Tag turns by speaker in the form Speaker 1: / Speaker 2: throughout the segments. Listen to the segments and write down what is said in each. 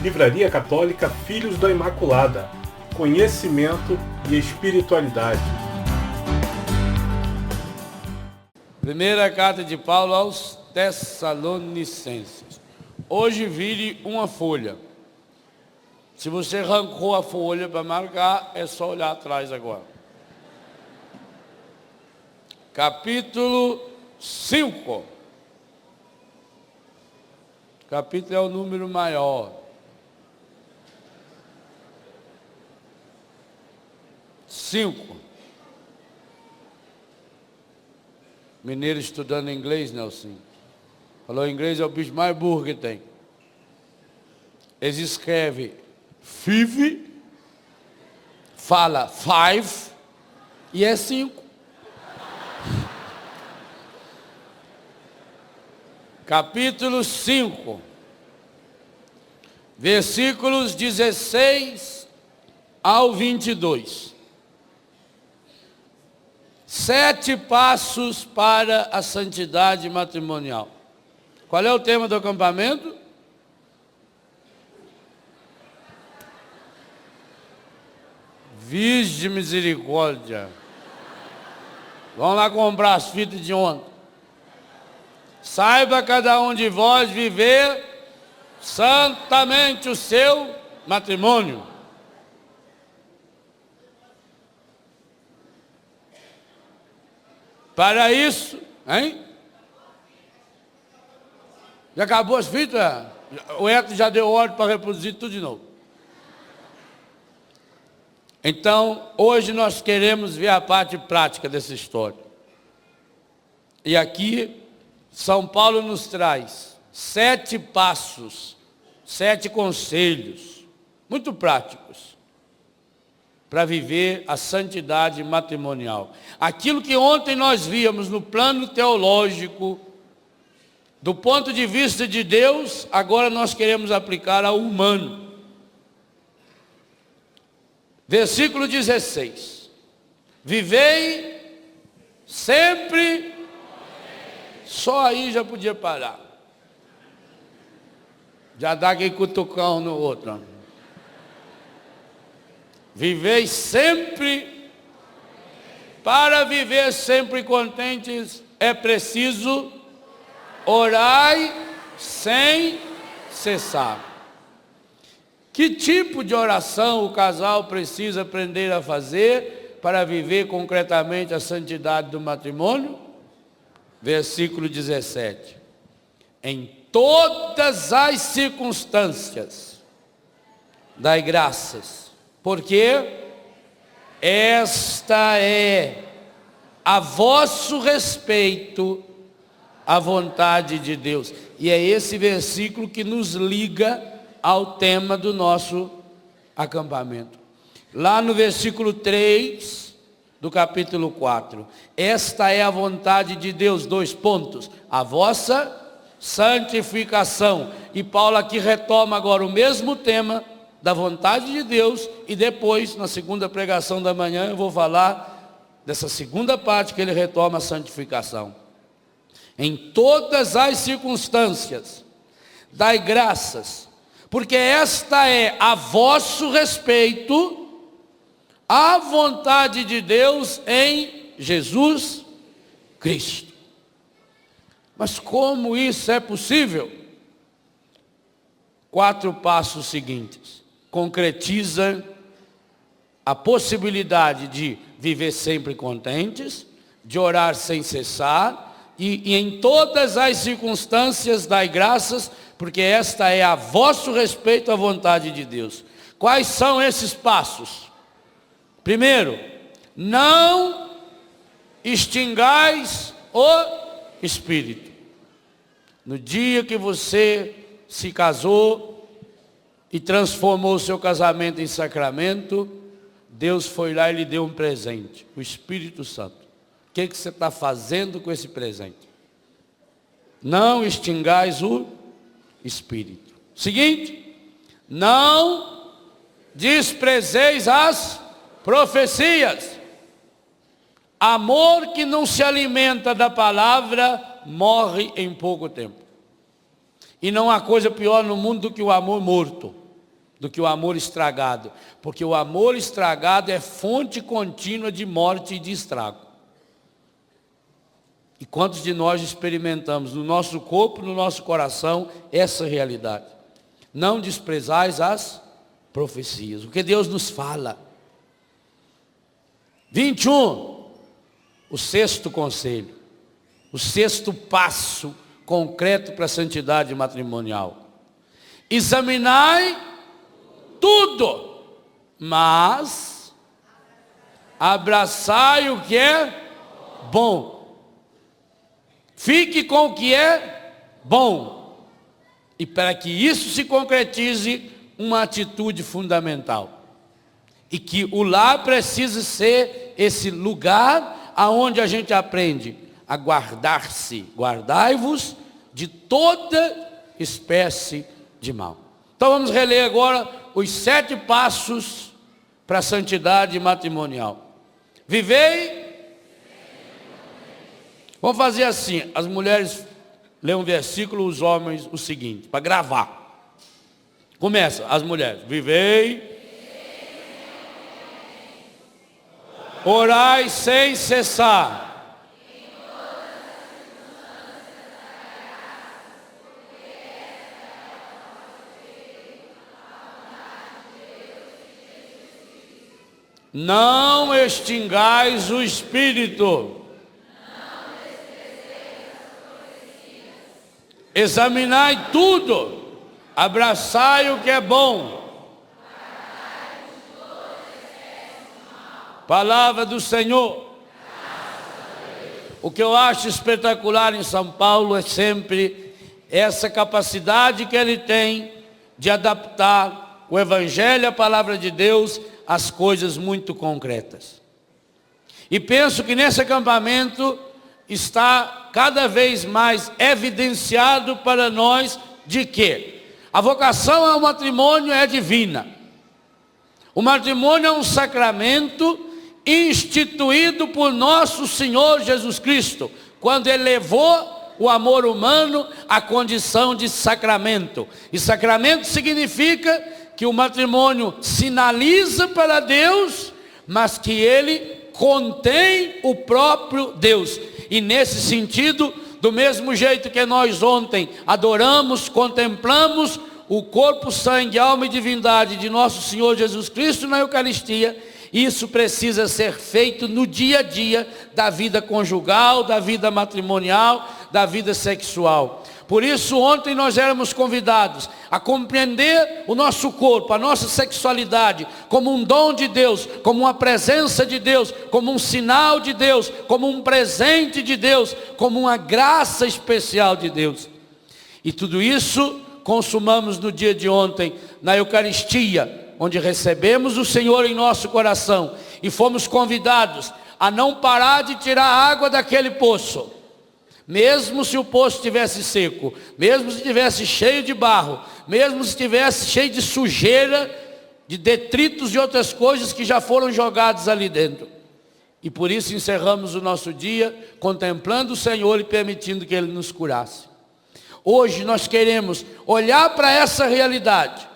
Speaker 1: Livraria Católica Filhos da Imaculada. Conhecimento e espiritualidade.
Speaker 2: Primeira carta de Paulo aos Tessalonicenses. Hoje vire uma folha. Se você arrancou a folha para marcar, é só olhar atrás agora. Capítulo 5. Capítulo é o número maior. 5. Mineiro estudando inglês, Nelson. Falou inglês, é o bicho mais burro que tem. Eles escrevem five, fala five e é 5. Capítulo 5, versículos 16 ao 22. 7 passos para a santidade matrimonial. Qual é o tema do acampamento? Virgem misericórdia. Vamos lá comprar as fitas de ontem. Saiba cada um de vós viver santamente o seu matrimônio. Para isso, hein? Já acabou as fitas? O Eto já deu ordem para reproduzir tudo de novo. Então, hoje nós queremos ver a parte prática dessa história. E aqui, São Paulo nos traz 7 passos, 7 conselhos, muito práticos, para viver a santidade matrimonial. Aquilo que ontem nós víamos no plano teológico, do ponto de vista de Deus, agora nós queremos aplicar ao humano. Versículo 16. Vivei sempre. Só aí já podia parar. Já dá aquele cutucão no outro. Vivei sempre. Para viver sempre contentes, é preciso orai sem cessar. Que tipo de oração o casal precisa aprender a fazer para viver concretamente a santidade do matrimônio? Versículo 17. Em todas as circunstâncias, dai graças, porque esta é a vosso respeito a vontade de Deus. E é esse versículo que nos liga ao tema do nosso acampamento. Lá no versículo 3 do capítulo 4. Esta é a vontade de Deus, 2 pontos. A vossa santificação. E Paulo aqui retoma agora o mesmo tema da vontade de Deus. E depois, na segunda pregação da manhã, eu vou falar dessa segunda parte que ele retoma a santificação. Em todas as circunstâncias, dai graças, porque esta é a vosso respeito a vontade de Deus em Jesus Cristo. Mas como isso é possível? 4 passos seguintes. Concretiza a possibilidade de viver sempre contentes, de orar sem cessar, e em todas as circunstâncias dai graças, porque esta é a vosso respeito à vontade de Deus. Quais são esses passos? Primeiro, não extingais o Espírito. No dia que você se casou e transformou o seu casamento em sacramento, Deus foi lá e lhe deu um presente, o Espírito Santo. O que você está fazendo com esse presente? Não extingais o Espírito. Seguinte, não desprezeis as profecias. Amor que não se alimenta da palavra morre em pouco tempo. E não há coisa pior no mundo do que o amor morto. do que o amor estragado, porque o amor estragado é fonte contínua de morte e de estrago. E quantos de nós experimentamos no nosso corpo, no nosso coração, essa realidade? Não desprezais as profecias, o que Deus nos fala. 21, o sexto conselho, o sexto passo concreto para a santidade matrimonial. Examinai tudo, mas abraçai o que é bom. Fique com o que é bom. E para que isso se concretize, uma atitude fundamental. E que o lar precisa ser esse lugar aonde a gente aprende a guardar-se. Guardai-vos de toda espécie de mal. Então vamos reler agora os 7 passos para a santidade matrimonial. Vivei. Vamos fazer assim, as mulheres lêem um versículo, os homens o seguinte, para gravar. Começa, as mulheres. Vivei. Orai sem cessar. Não extingais o espírito. Examinai tudo. Abraçai o que é bom. Palavra do Senhor. O que eu acho espetacular em São Paulo é sempre essa capacidade que ele tem de adaptar o Evangelho, a palavra de Deus, às coisas muito concretas. E penso que nesse acampamento está cada vez mais evidenciado para nós de que a vocação ao matrimônio é divina. O matrimônio é um sacramento instituído por nosso Senhor Jesus Cristo, quando Ele levou o amor humano à condição de sacramento. E sacramento significa que o matrimônio sinaliza para Deus, mas que ele contém o próprio Deus. E nesse sentido, do mesmo jeito que nós ontem adoramos, contemplamos o corpo, sangue, alma e divindade de nosso Senhor Jesus Cristo na Eucaristia, isso precisa ser feito no dia a dia da vida conjugal, da vida matrimonial, da vida sexual. Por isso ontem nós éramos convidados a compreender o nosso corpo, a nossa sexualidade, como um dom de Deus, como uma presença de Deus, como um sinal de Deus, como um presente de Deus, como uma graça especial de Deus. E tudo isso consumamos no dia de ontem, na Eucaristia, onde recebemos o Senhor em nosso coração e fomos convidados a não parar de tirar água daquele poço. Mesmo se o poço estivesse seco, mesmo se estivesse cheio de barro, mesmo se estivesse cheio de sujeira, de detritos e outras coisas que já foram jogadas ali dentro. E por isso encerramos o nosso dia contemplando o Senhor e permitindo que Ele nos curasse. Hoje nós queremos olhar para essa realidade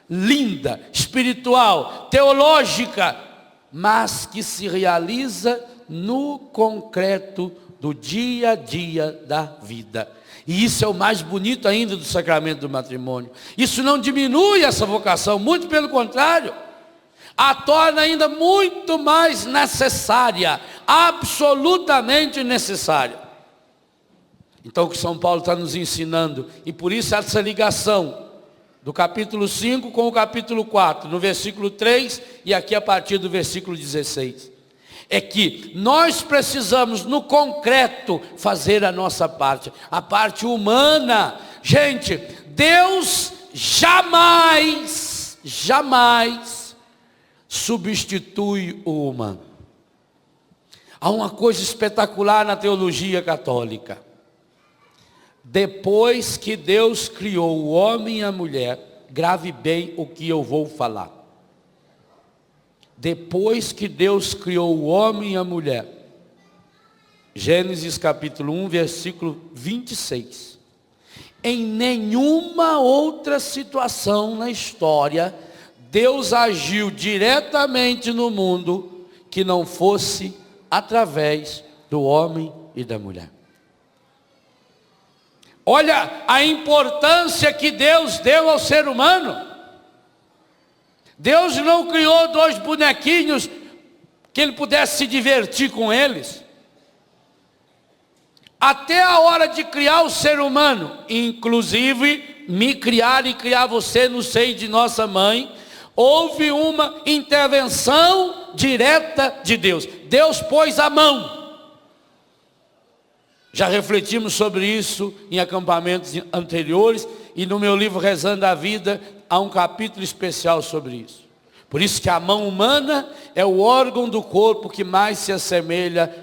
Speaker 2: linda, espiritual, teológica, mas que se realiza no concreto do dia a dia da vida. E isso é o mais bonito ainda do sacramento do matrimônio. Isso não diminui essa vocação, muito pelo contrário, a torna ainda muito mais necessária, absolutamente necessária. Então o que São Paulo está nos ensinando, e por isso essa ligação do capítulo 5 com o capítulo 4, no versículo 3 e aqui a partir do versículo 16. É que nós precisamos no concreto fazer a nossa parte, a parte humana. Gente, Deus jamais substitui o humano. Há uma coisa espetacular na teologia católica. Depois que Deus criou o homem e a mulher, grave bem o que eu vou falar. Depois que Deus criou o homem e a mulher, Gênesis capítulo 1, versículo 26. Em nenhuma outra situação na história Deus agiu diretamente no mundo que não fosse através do homem e da mulher. Olha a importância que Deus deu ao ser humano. Deus não criou 2 bonequinhos que ele pudesse se divertir com eles. Até a hora de criar o ser humano, inclusive me criar e criar você no seio de nossa mãe, houve uma intervenção direta de Deus. Deus pôs a mão. Já refletimos sobre isso em acampamentos anteriores, e no meu livro Rezando a Vida há um capítulo especial sobre isso. Por isso que a mão humana é o órgão do corpo que mais se assemelha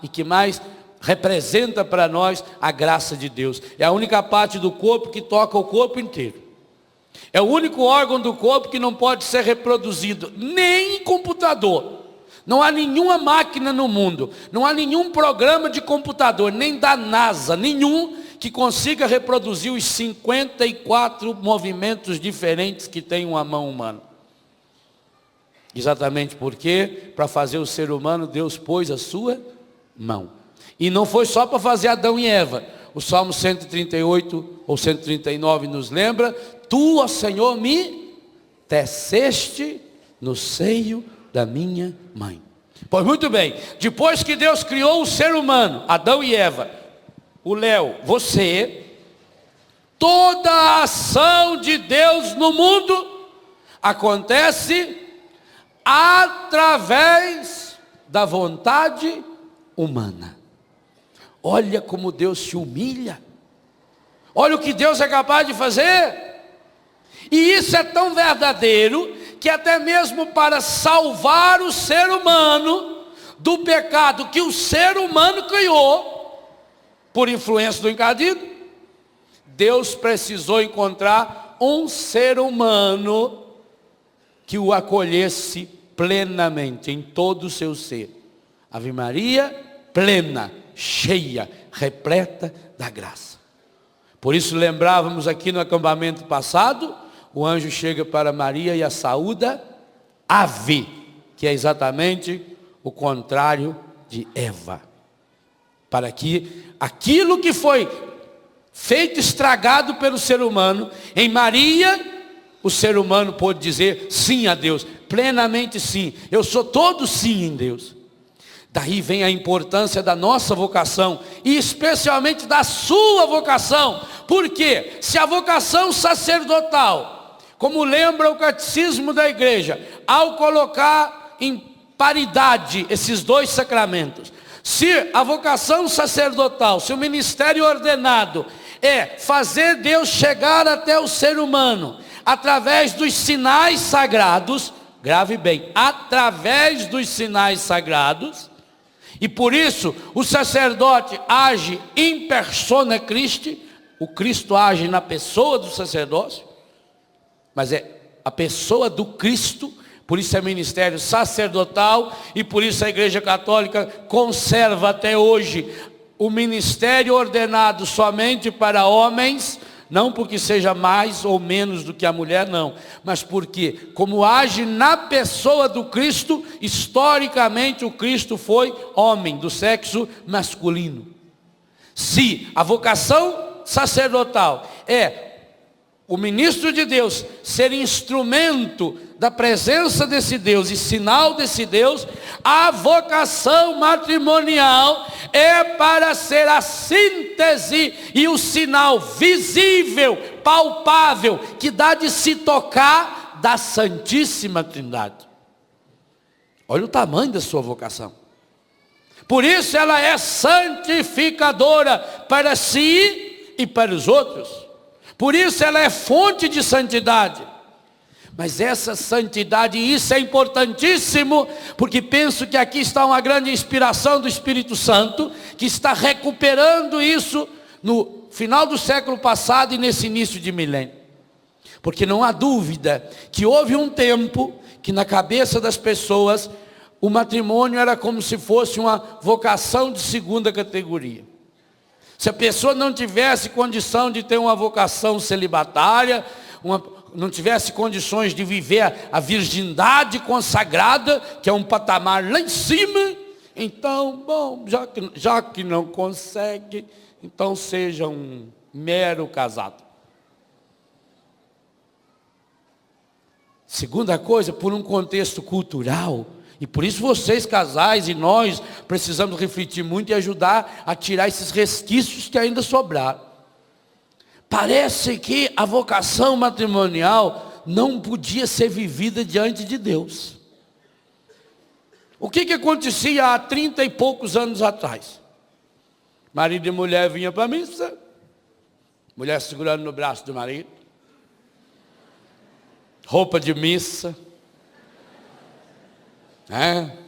Speaker 2: e que mais representa para nós a graça de Deus. É a única parte do corpo que toca o corpo inteiro. É o único órgão do corpo que não pode ser reproduzido, nem em computador. Não há nenhuma máquina no mundo, não há nenhum programa de computador, nem da NASA, nenhum que consiga reproduzir os 54 movimentos diferentes que tem uma mão humana. Exatamente porque, para fazer o ser humano, Deus pôs a sua mão. E não foi só para fazer Adão e Eva. O Salmo 138 ou 139 nos lembra: Tu, ó Senhor, me teceste no seio da minha mãe. Pois muito bem, depois que Deus criou o ser humano, Adão e Eva, o Léo, você, toda a ação de Deus no mundo acontece através da vontade humana. Olha como Deus se humilha. Olha o que Deus é capaz de fazer. E isso é tão verdadeiro que até mesmo para salvar o ser humano do pecado que o ser humano criou, por influência do encardido, Deus precisou encontrar um ser humano que o acolhesse plenamente, em todo o seu ser. Ave Maria, plena, cheia, repleta da graça. Por isso lembrávamos aqui no acampamento passado, o anjo chega para Maria e a saúda ave, que é exatamente o contrário de Eva. Para que aquilo que foi feito estragado pelo ser humano, em Maria, o ser humano pôde dizer sim a Deus, plenamente sim. Eu sou todo sim em Deus. Daí vem a importância da nossa vocação, e especialmente da sua vocação. Porque se a vocação sacerdotal, como lembra o catecismo da igreja, ao colocar em paridade esses 2 sacramentos, se a vocação sacerdotal, se o ministério ordenado é fazer Deus chegar até o ser humano através dos sinais sagrados, grave bem, através dos sinais sagrados, e por isso o sacerdote age in persona Christi, o Cristo age na pessoa do sacerdócio, mas é a pessoa do Cristo, por isso é ministério sacerdotal, e por isso a Igreja Católica conserva até hoje o ministério ordenado somente para homens, não porque seja mais ou menos do que a mulher, não, mas porque, como age na pessoa do Cristo, historicamente o Cristo foi homem, do sexo masculino. Se a vocação sacerdotal é o ministro de Deus ser instrumento da presença desse Deus e sinal desse Deus, a vocação matrimonial é para ser a síntese e o sinal visível, palpável, que dá de se tocar da Santíssima Trindade. Olha o tamanho da sua vocação. Por isso ela é santificadora para si e para os outros. Por isso ela é fonte de santidade. Mas essa santidade, e isso é importantíssimo, porque penso que aqui está uma grande inspiração do Espírito Santo, que está recuperando isso no final do século passado e nesse início de milênio. Porque não há dúvida que houve um tempo que na cabeça das pessoas o matrimônio era como se fosse uma vocação de segunda categoria. Se a pessoa não tivesse condição de ter uma vocação celibatária, não tivesse condições de viver a virgindade consagrada, que é um patamar lá em cima, então, bom, já que não consegue, então seja um mero casado. Segunda coisa, por um contexto cultural, e por isso vocês casais e nós precisamos refletir muito e ajudar a tirar esses resquícios que ainda sobraram. Parece que a vocação matrimonial não podia ser vivida diante de Deus. O que acontecia há 30 e poucos anos atrás? Marido e mulher vinham para a missa, mulher segurando no braço do marido, roupa de missa,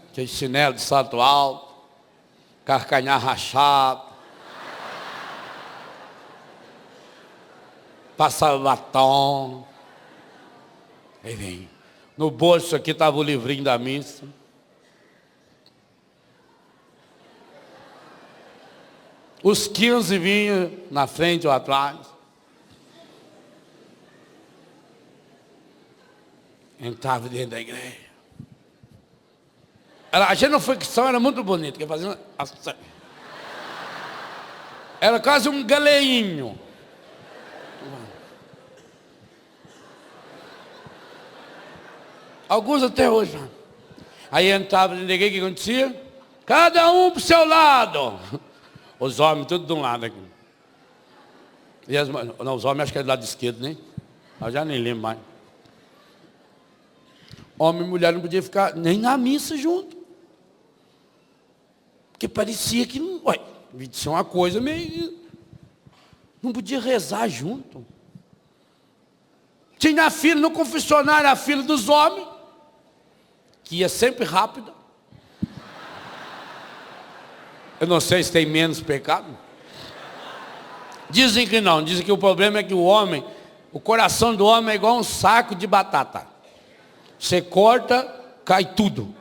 Speaker 2: aquele chinelo de salto alto, carcanhar rachado, passava batom, aí vem, no bolso aqui estava o livrinho da missa, os 15 vinham na frente ou atrás, entrava dentro da igreja. A gente não foi cristão, era muito bonito, que fazia assim. Era quase um galeinho. Alguns até hoje. Aí entrava dentro da igreja, o que acontecia? Cada um para o seu lado. Os homens, tudo de um lado aqui. E os homens acho que é do lado esquerdo, né? Eu já nem lembro mais. Homem e mulher não podia ficar nem na missa junto. Porque parecia que não. Isso é uma coisa meio. Não podia rezar junto. Tinha a fila no confessionário, a fila dos homens, que ia sempre rápida. Eu não sei se tem menos pecado. Dizem que não, dizem que o problema é que o coração do homem é igual um saco de batata. Você corta, cai tudo.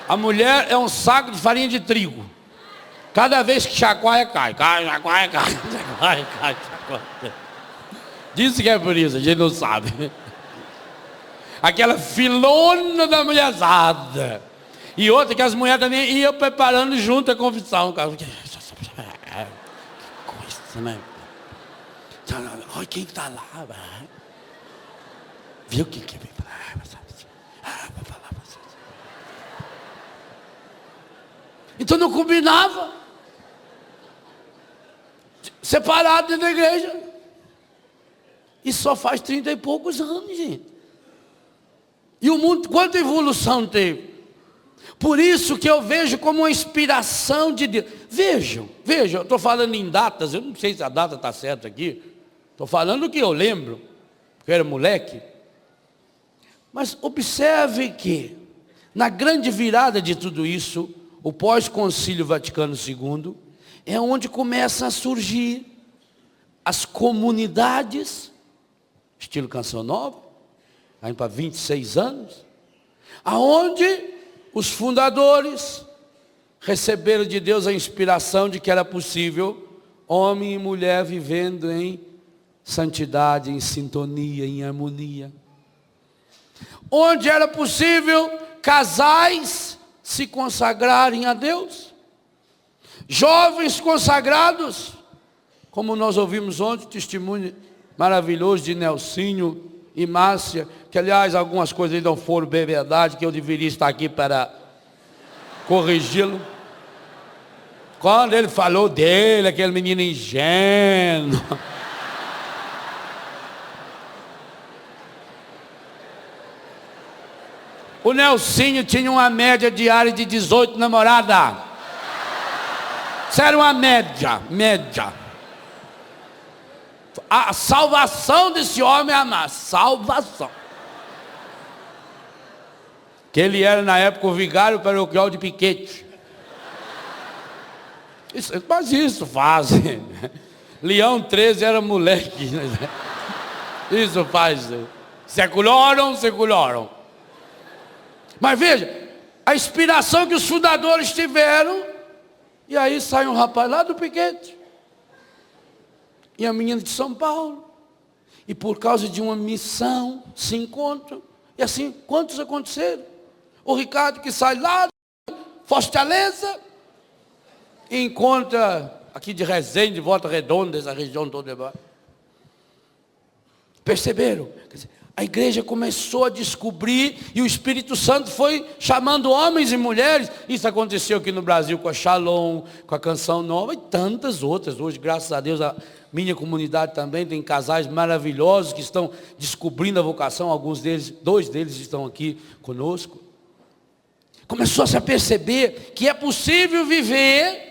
Speaker 2: A mulher é um saco de farinha de trigo. Cada vez que chacoalha, cai. Dizem que é por isso, a gente não sabe. Aquela filona da mulherzada. E outra que as mulheres também iam preparando junto a confissão. Que coisa, né? Olha quem está lá. Viu quem que veio? Então não combinava. Separado dentro da igreja. E só faz 30 e poucos anos, gente. E o mundo, quanta evolução teve. Por isso que eu vejo como uma inspiração de Deus. Vejam, eu estou falando em datas, eu não sei se a data está certa aqui. Estou falando o que eu lembro, porque eu era moleque. Mas observe que, na grande virada de tudo isso, o pós-concílio Vaticano II, é onde começam a surgir as comunidades, estilo Canção Nova, aí para 26 anos, aonde os fundadores receberam de Deus a inspiração de que era possível homem e mulher vivendo em santidade, em sintonia, em harmonia. Onde era possível casais se consagrarem a Deus. Jovens consagrados, como nós ouvimos ontem, testemunho maravilhoso de Nelsinho e Márcia, que aliás algumas coisas aí não foram bem verdade, que eu deveria estar aqui para corrigi-lo. Quando ele falou dele, aquele menino ingênuo. O Nelsinho tinha uma média diária de 18 namoradas. Isso era uma média. A salvação desse homem é amar. Salvação. Que ele era na época o vigário paroquial de Piquete. Mas isso fazem. Leão 13 era moleque. Isso faz. Secularam. Mas veja, a inspiração que os fundadores tiveram, e aí sai um rapaz lá do Piquete, e a menina de São Paulo, e por causa de uma missão se encontram. E assim, quantos aconteceram? O Ricardo que sai lá de Fortaleza e encontra aqui de Resende, de Volta Redonda, essa região toda. Perceberam? Quer dizer, a igreja começou a descobrir e o Espírito Santo foi chamando homens e mulheres. Isso aconteceu aqui no Brasil com a Shalom, com a Canção Nova e tantas outras. Hoje, graças a Deus, a minha comunidade também tem casais maravilhosos que estão descobrindo a vocação. Alguns deles, 2 deles estão aqui conosco. Começou-se a perceber que é possível viver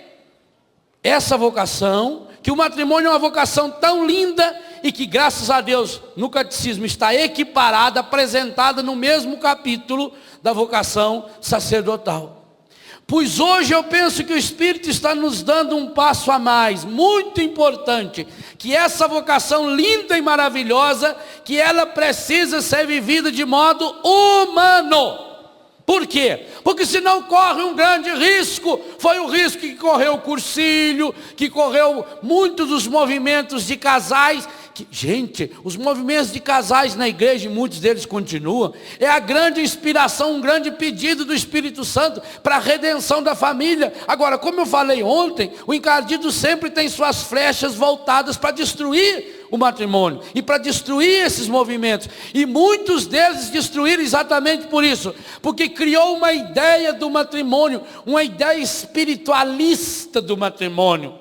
Speaker 2: essa vocação, que o matrimônio é uma vocação tão linda e que, graças a Deus, no catecismo está equiparada, apresentada no mesmo capítulo da vocação sacerdotal. Pois hoje eu penso que o Espírito está nos dando um passo a mais, muito importante, que essa vocação linda e maravilhosa, que ela precisa ser vivida de modo humano. Por quê? Porque senão corre um grande risco. Foi o risco que correu o Cursilho, que correu muitos dos movimentos de casais. Gente, os movimentos de casais na igreja, e muitos deles continuam, é a grande inspiração, um grande pedido do Espírito Santo para a redenção da família. Agora, como eu falei ontem, o encardido sempre tem suas flechas voltadas para destruir o matrimônio e para destruir esses movimentos, e muitos deles destruíram exatamente por isso, porque criou uma ideia do matrimônio, uma ideia espiritualista do matrimônio.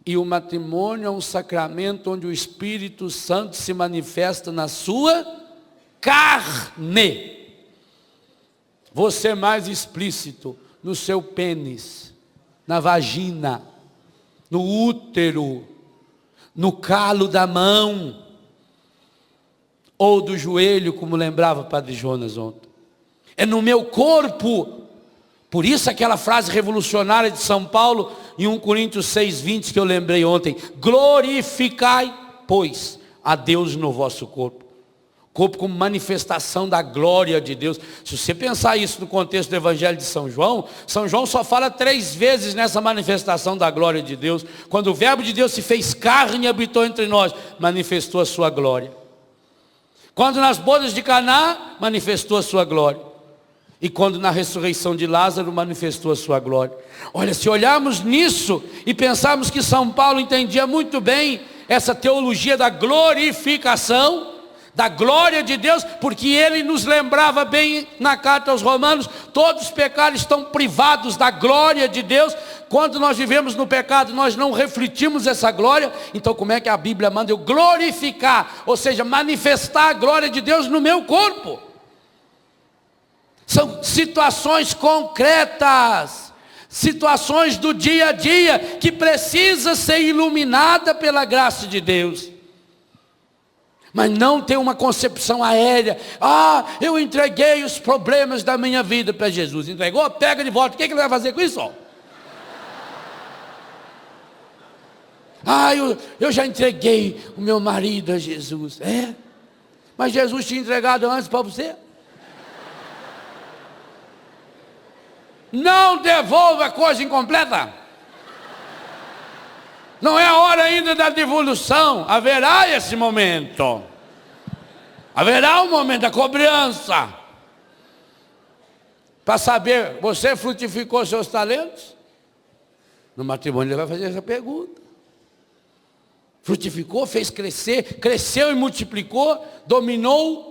Speaker 2: E o matrimônio é um sacramento onde o Espírito Santo se manifesta na sua carne. Vou ser mais explícito: no seu pênis, na vagina, no útero, no calo da mão, ou do joelho, como lembrava o Padre Jonas ontem. É no meu corpo. Por isso aquela frase revolucionária de São Paulo, em 1 Coríntios 6,20, que eu lembrei ontem: glorificai, pois, a Deus no vosso corpo. Corpo como manifestação da glória de Deus. Se você pensar isso no contexto do Evangelho de São João só fala 3 vezes nessa manifestação da glória de Deus. Quando o Verbo de Deus se fez carne e habitou entre nós, manifestou a sua glória. Quando nas bodas de Caná, manifestou a sua glória. E quando na ressurreição de Lázaro, manifestou a sua glória. Olha, se olharmos nisso e pensarmos que São Paulo entendia muito bem essa teologia da glorificação, da glória de Deus, porque ele nos lembrava bem na carta aos Romanos: todos os pecados estão privados da glória de Deus. Quando nós vivemos no pecado, nós não refletimos essa glória. Então como é que a Bíblia manda eu glorificar, ou seja, manifestar a glória de Deus no meu corpo? São situações concretas, situações do dia a dia, que precisa ser iluminada pela graça de Deus. Mas não ter uma concepção aérea: eu entreguei os problemas da minha vida para Jesus. Entregou? Pega de volta. O que ele vai fazer com isso? Eu já entreguei o meu marido a Jesus. Mas Jesus tinha entregado antes para você. Não devolva coisa incompleta. Não é a hora ainda da devolução. Haverá esse momento. Haverá o momento da cobrança. Para saber, você frutificou seus talentos? No matrimônio ele vai fazer essa pergunta. Frutificou, fez crescer, cresceu e multiplicou, dominou,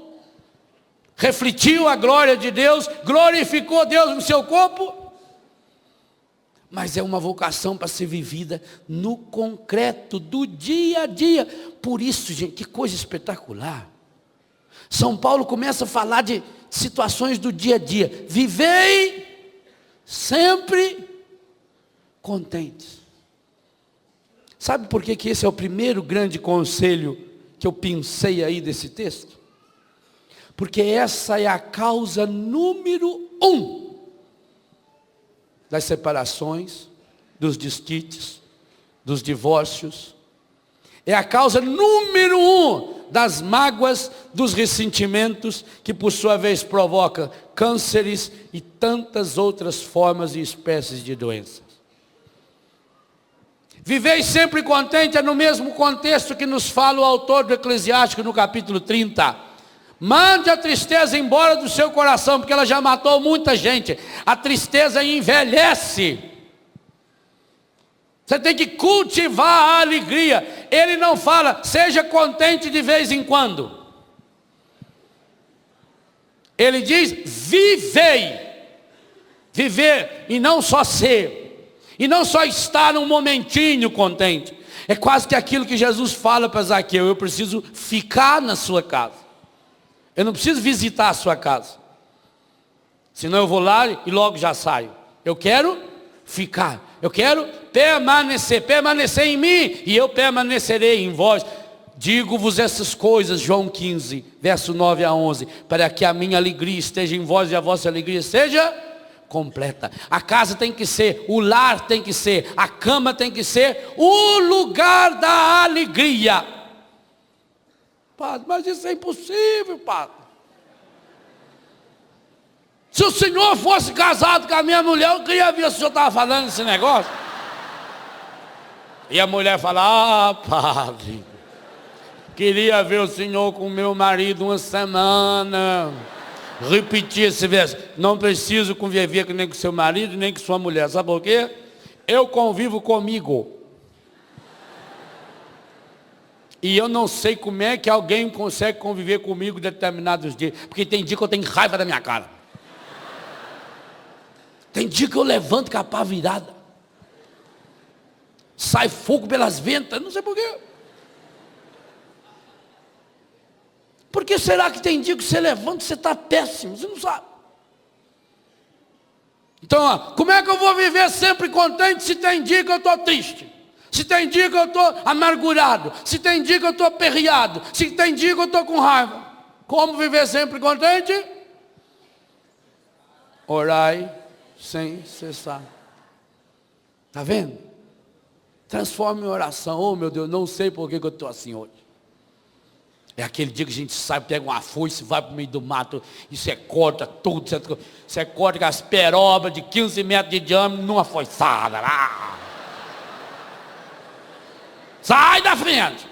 Speaker 2: refletiu a glória de Deus, glorificou Deus no seu corpo. Mas é uma vocação para ser vivida no concreto do dia a dia. Por isso, gente, que coisa espetacular. São Paulo começa a falar de situações do dia a dia. Vivei sempre contentes. Sabe por que esse é o primeiro grande conselho que eu pensei aí desse texto? Porque essa é a causa número 1 das separações, dos desquites, dos divórcios. É a causa número 1 das mágoas, dos ressentimentos, que por sua vez provoca cânceres e tantas outras formas e espécies de doenças. Vivei sempre contente é no mesmo contexto que nos fala o autor do Eclesiástico no capítulo 30. Mande a tristeza embora do seu coração, porque ela já matou muita gente. A tristeza envelhece. Você tem que cultivar a alegria. Ele não fala, seja contente de vez em quando. Ele diz, vivei. Viver e não só ser. E não só estar um momentinho contente. É quase que aquilo que Jesus fala para Zaqueu. Eu preciso ficar na sua casa. Eu não preciso visitar a sua casa. Senão eu vou lá e logo já saio. Eu quero ficar. Eu quero permanecer. Permanecer em mim e eu permanecerei em vós. Digo-vos essas coisas, João 15, verso 9 a 11. Para que a minha alegria esteja em vós e a vossa alegria seja completa. A casa tem que ser, o lar tem que ser, a cama tem que ser o lugar da alegria. Padre, mas isso é impossível, padre. Se o senhor fosse casado com a minha mulher, eu queria ver se o senhor estava falando esse negócio. E a mulher fala, padre, queria ver o senhor com o meu marido uma semana. Repetir esse verso. Não preciso conviver nem com seu marido, nem com sua mulher. Sabe por quê? Eu convivo comigo. E eu não sei como é que alguém consegue conviver comigo determinados dias. Porque tem dia que eu tenho raiva da minha cara. Tem dia que eu levanto com a pá virada. Sai fogo pelas ventas, não sei por quê. Por que será que tem dia que você levanta e você está péssimo? Você não sabe. Então, como é que eu vou viver sempre contente se tem dia que eu estou triste? Se tem dia que eu estou amargurado? Se tem dia que eu estou aperreado? Se tem dia que eu estou com raiva? Como viver sempre contente? Orai sem cessar. Está vendo? Transforma em oração. Oh meu Deus, não sei por que eu estou assim hoje. É aquele dia que a gente sai, pega uma foice, vai para o meio do mato, e você corta tudo, você corta as perobas de 15 metros de diâmetro numa foiçada. Sai da frente.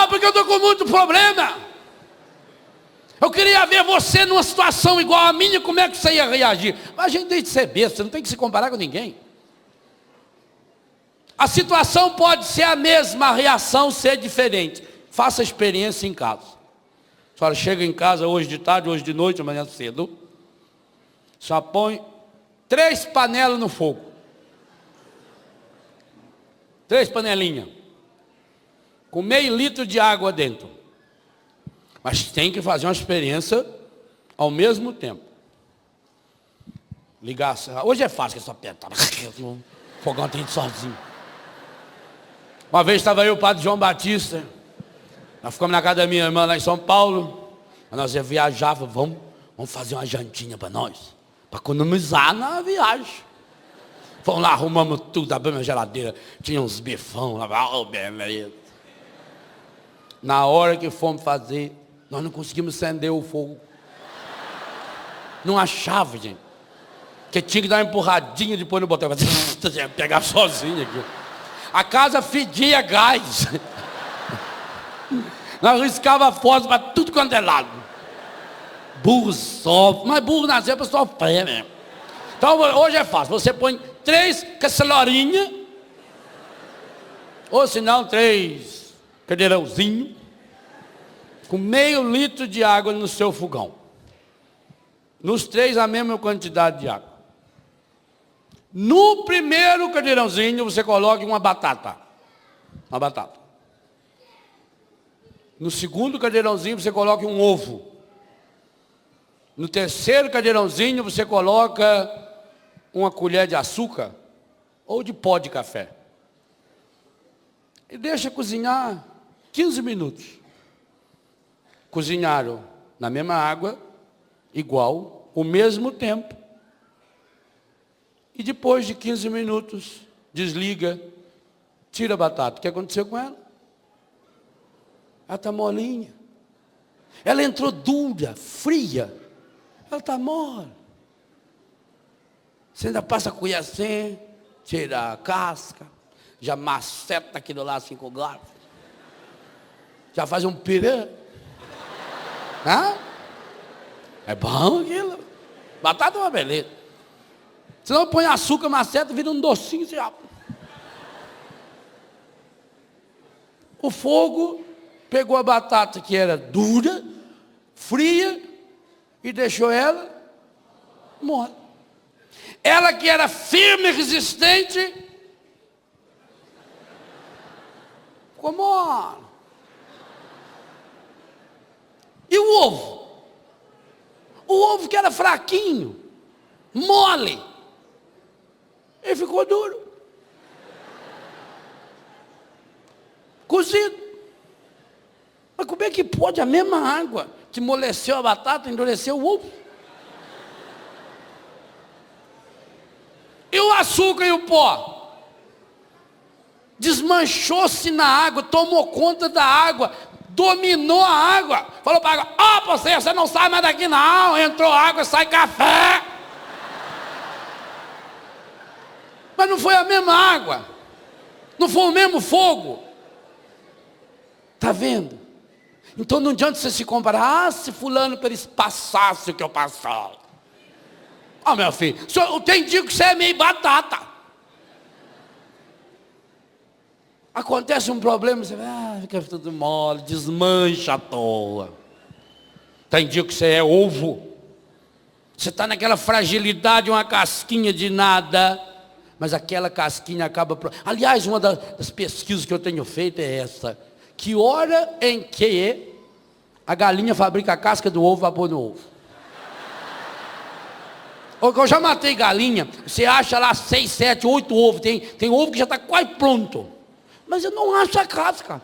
Speaker 2: Porque eu estou com muito problema. Eu queria ver você numa situação igual a minha, como é que você ia reagir? Mas a gente tem que ser besta, você não tem que se comparar com ninguém. A situação pode ser a mesma, a reação ser diferente. Faça a experiência em casa. A senhora chega em casa hoje de tarde, hoje de noite, amanhã cedo. Só põe 3 panelas no fogo. 3 panelinhas. Com meio litro de água dentro. Mas tem que fazer uma experiência ao mesmo tempo. Ligar. Hoje é fácil, que é só apertar. O fogão atende sozinho. Uma vez estava eu e o padre João Batista. Nós ficamos na casa da minha irmã lá em São Paulo. Nós ia viajar, vamos fazer uma jantinha para nós. Para economizar na viagem. Fomos lá, arrumamos tudo, abrimos a geladeira. Tinha uns bifão lá. Beleza. Na hora que fomos fazer, nós não conseguimos acender o fogo. Não achava, gente. Porque tinha que dar uma empurradinha depois no botão. Pegar sozinho aqui. A casa fedia gás. Nós riscava foto para tudo quanto é lado. Burro sofre. Mas burro nasceu para sofrer mesmo. Então hoje é fácil. Você põe 3 cacelorinhas. Ou se não, 3 cadeirãozinhos. Com meio litro de água no seu fogão. Nos 3 a mesma quantidade de água. No primeiro cadeirãozinho você coloca uma batata. Uma batata. No segundo cadeirãozinho você coloca um ovo. No terceiro cadeirãozinho você coloca uma colher de açúcar ou de pó de café. E deixa cozinhar 15 minutos. Cozinharam na mesma água, igual, o mesmo tempo. E depois de 15 minutos, desliga, tira a batata. O que aconteceu com ela? Ela está molinha. Ela entrou dura, fria. Ela está mole. Você ainda passa a colher assim, tira a casca, já maceta aquilo lá assim com o garfo. Já faz um pirê. Hã? É bom aquilo. Batata é uma beleza. Senão põe açúcar, maceta, vira um docinho. Já. O fogo pegou a batata que era dura, fria, e deixou ela mole. Ela que era firme e resistente, ficou mole. E o ovo? O ovo que era fraquinho, mole, ele ficou duro. Cozido. Mas como é que pode a mesma água que amoleceu a batata, endureceu o ovo? E o açúcar e o pó? Desmanchou-se na água, tomou conta da água, dominou a água. Falou para a água, você não sai mais daqui não, entrou água, sai café. Mas não foi a mesma água, não foi o mesmo fogo. Está vendo? Então não adianta você se comparar. Ah, se fulano para eles passasse o que eu passava. Ah, meu filho, tem dia que você é meio batata. Acontece um problema, você fica tudo mole, desmancha à toa. Tem dia que você é ovo. Você está naquela fragilidade, uma casquinha de nada. Mas aquela casquinha acaba... Aliás, uma das pesquisas que eu tenho feito é essa. Que hora em que a galinha fabrica a casca do ovo para pôr no ovo? Eu já matei galinha, você acha lá 6, 7, 8 ovos, tem ovo que já está quase pronto. Mas eu não acho a casca.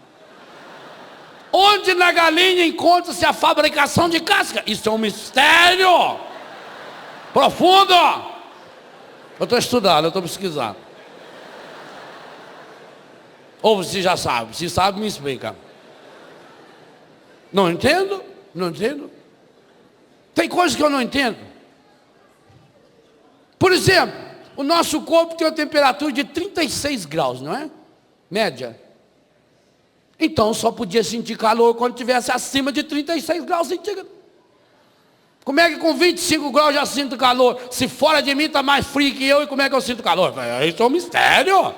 Speaker 2: Onde na galinha encontra-se a fabricação de casca? Isso é um mistério profundo. Eu estou estudando, eu estou pesquisando. Ou você já sabe? Se sabe, me explica. Não entendo? Não entendo. Tem coisas que eu não entendo. Por exemplo, o nosso corpo tem uma temperatura de 36 graus, não é? Média. Então só podia sentir calor quando tivesse acima de 36 graus centígrados. Como é que com 25 graus já sinto calor? Se fora de mim está mais frio que eu, e como é que eu sinto calor? Isso é um mistério.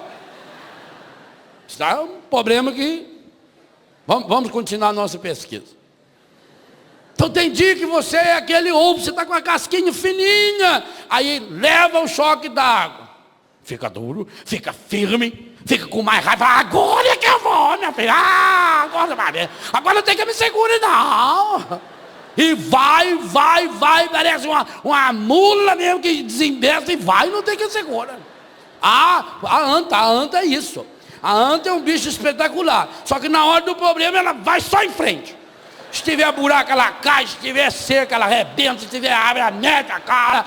Speaker 2: Isso é um problema que... Vamos continuar a nossa pesquisa. Então tem dia que você é aquele ovo, você está com a casquinha fininha, aí leva o choque da água. Fica duro, fica firme, fica com mais raiva. Agora é que eu vou, minha filha. Agora não tem que me segurar, não. E vai, parece uma mula mesmo que desembesta e vai, não tem que segura. A anta é isso. A anta é um bicho espetacular. Só que na hora do problema ela vai só em frente. Se tiver buraco ela cai, se tiver cerca ela arrebenta, se tiver árvore ela mete a cara.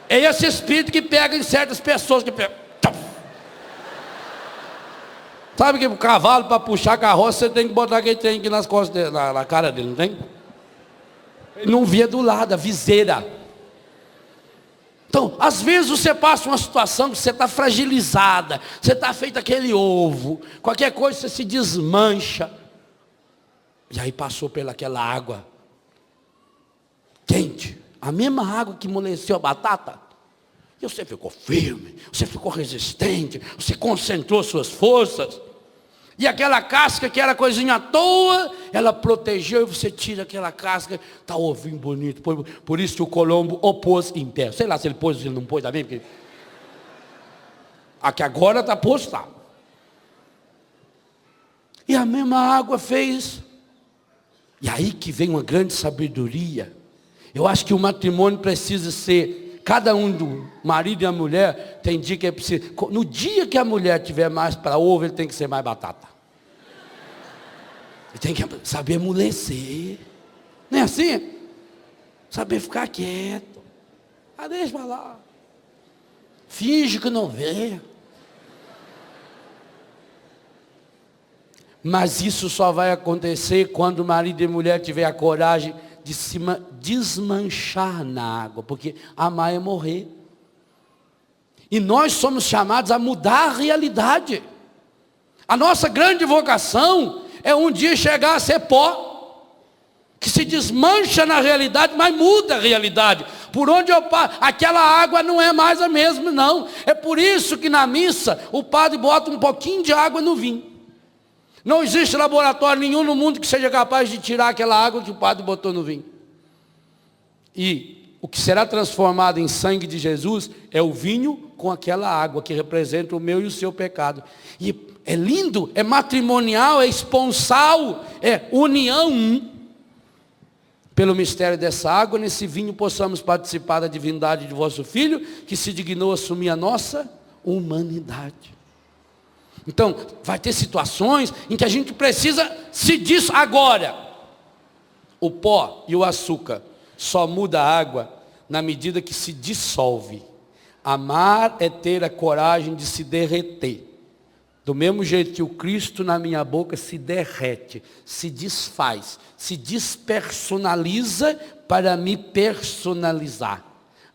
Speaker 2: É esse espírito que pega em certas pessoas que pega. Sabe que o cavalo, para puxar a carroça, você tem que botar aquele trem aqui nas costas dele, na cara dele, não tem? Ele não via do lado, a viseira. Então, às vezes você passa uma situação que você está fragilizada, você está feito aquele ovo, qualquer coisa você se desmancha. E aí passou pelaquela água quente, a mesma água que amoleceu a batata. E você ficou firme, você ficou resistente, você concentrou suas forças. E aquela casca que era coisinha à toa, ela protegeu e você tira aquela casca, está ovinho bonito. Por isso que o Colombo opôs em pé. Sei lá se ele pôs ou se ele não pôs também, porque aqui agora está posto, tá. E a mesma água fez. E aí que vem uma grande sabedoria. Eu acho que o matrimônio precisa ser, cada um do marido e a mulher, tem dia que é preciso. No dia que a mulher tiver mais para ovo, ele tem que ser mais batata. Ele tem que saber amolecer. Não é assim? Saber ficar quieto. Deixa pra lá. Finge que não vê. Mas isso só vai acontecer quando o marido e a mulher tiver a coragem de se desmanchar na água, porque amar é morrer. E nós somos chamados a mudar a realidade. A nossa grande vocação é um dia chegar a ser pó, que se desmancha na realidade, mas muda a realidade. Por onde eu passo, aquela água não é mais a mesma, não. É por isso que na missa o padre bota um pouquinho de água no vinho. Não existe laboratório nenhum no mundo que seja capaz de tirar aquela água que o padre botou no vinho. E o que será transformado em sangue de Jesus é o vinho com aquela água que representa o meu e o seu pecado. E é lindo, é matrimonial, é esponsal, é união. Pelo mistério dessa água, nesse vinho possamos participar da divindade de vosso Filho, que se dignou assumir a nossa humanidade. Então, vai ter situações em que a gente precisa se disso agora. O pó e o açúcar só muda a água na medida que se dissolve. Amar é ter a coragem de se derreter. Do mesmo jeito que o Cristo na minha boca se derrete, se desfaz, se despersonaliza para me personalizar.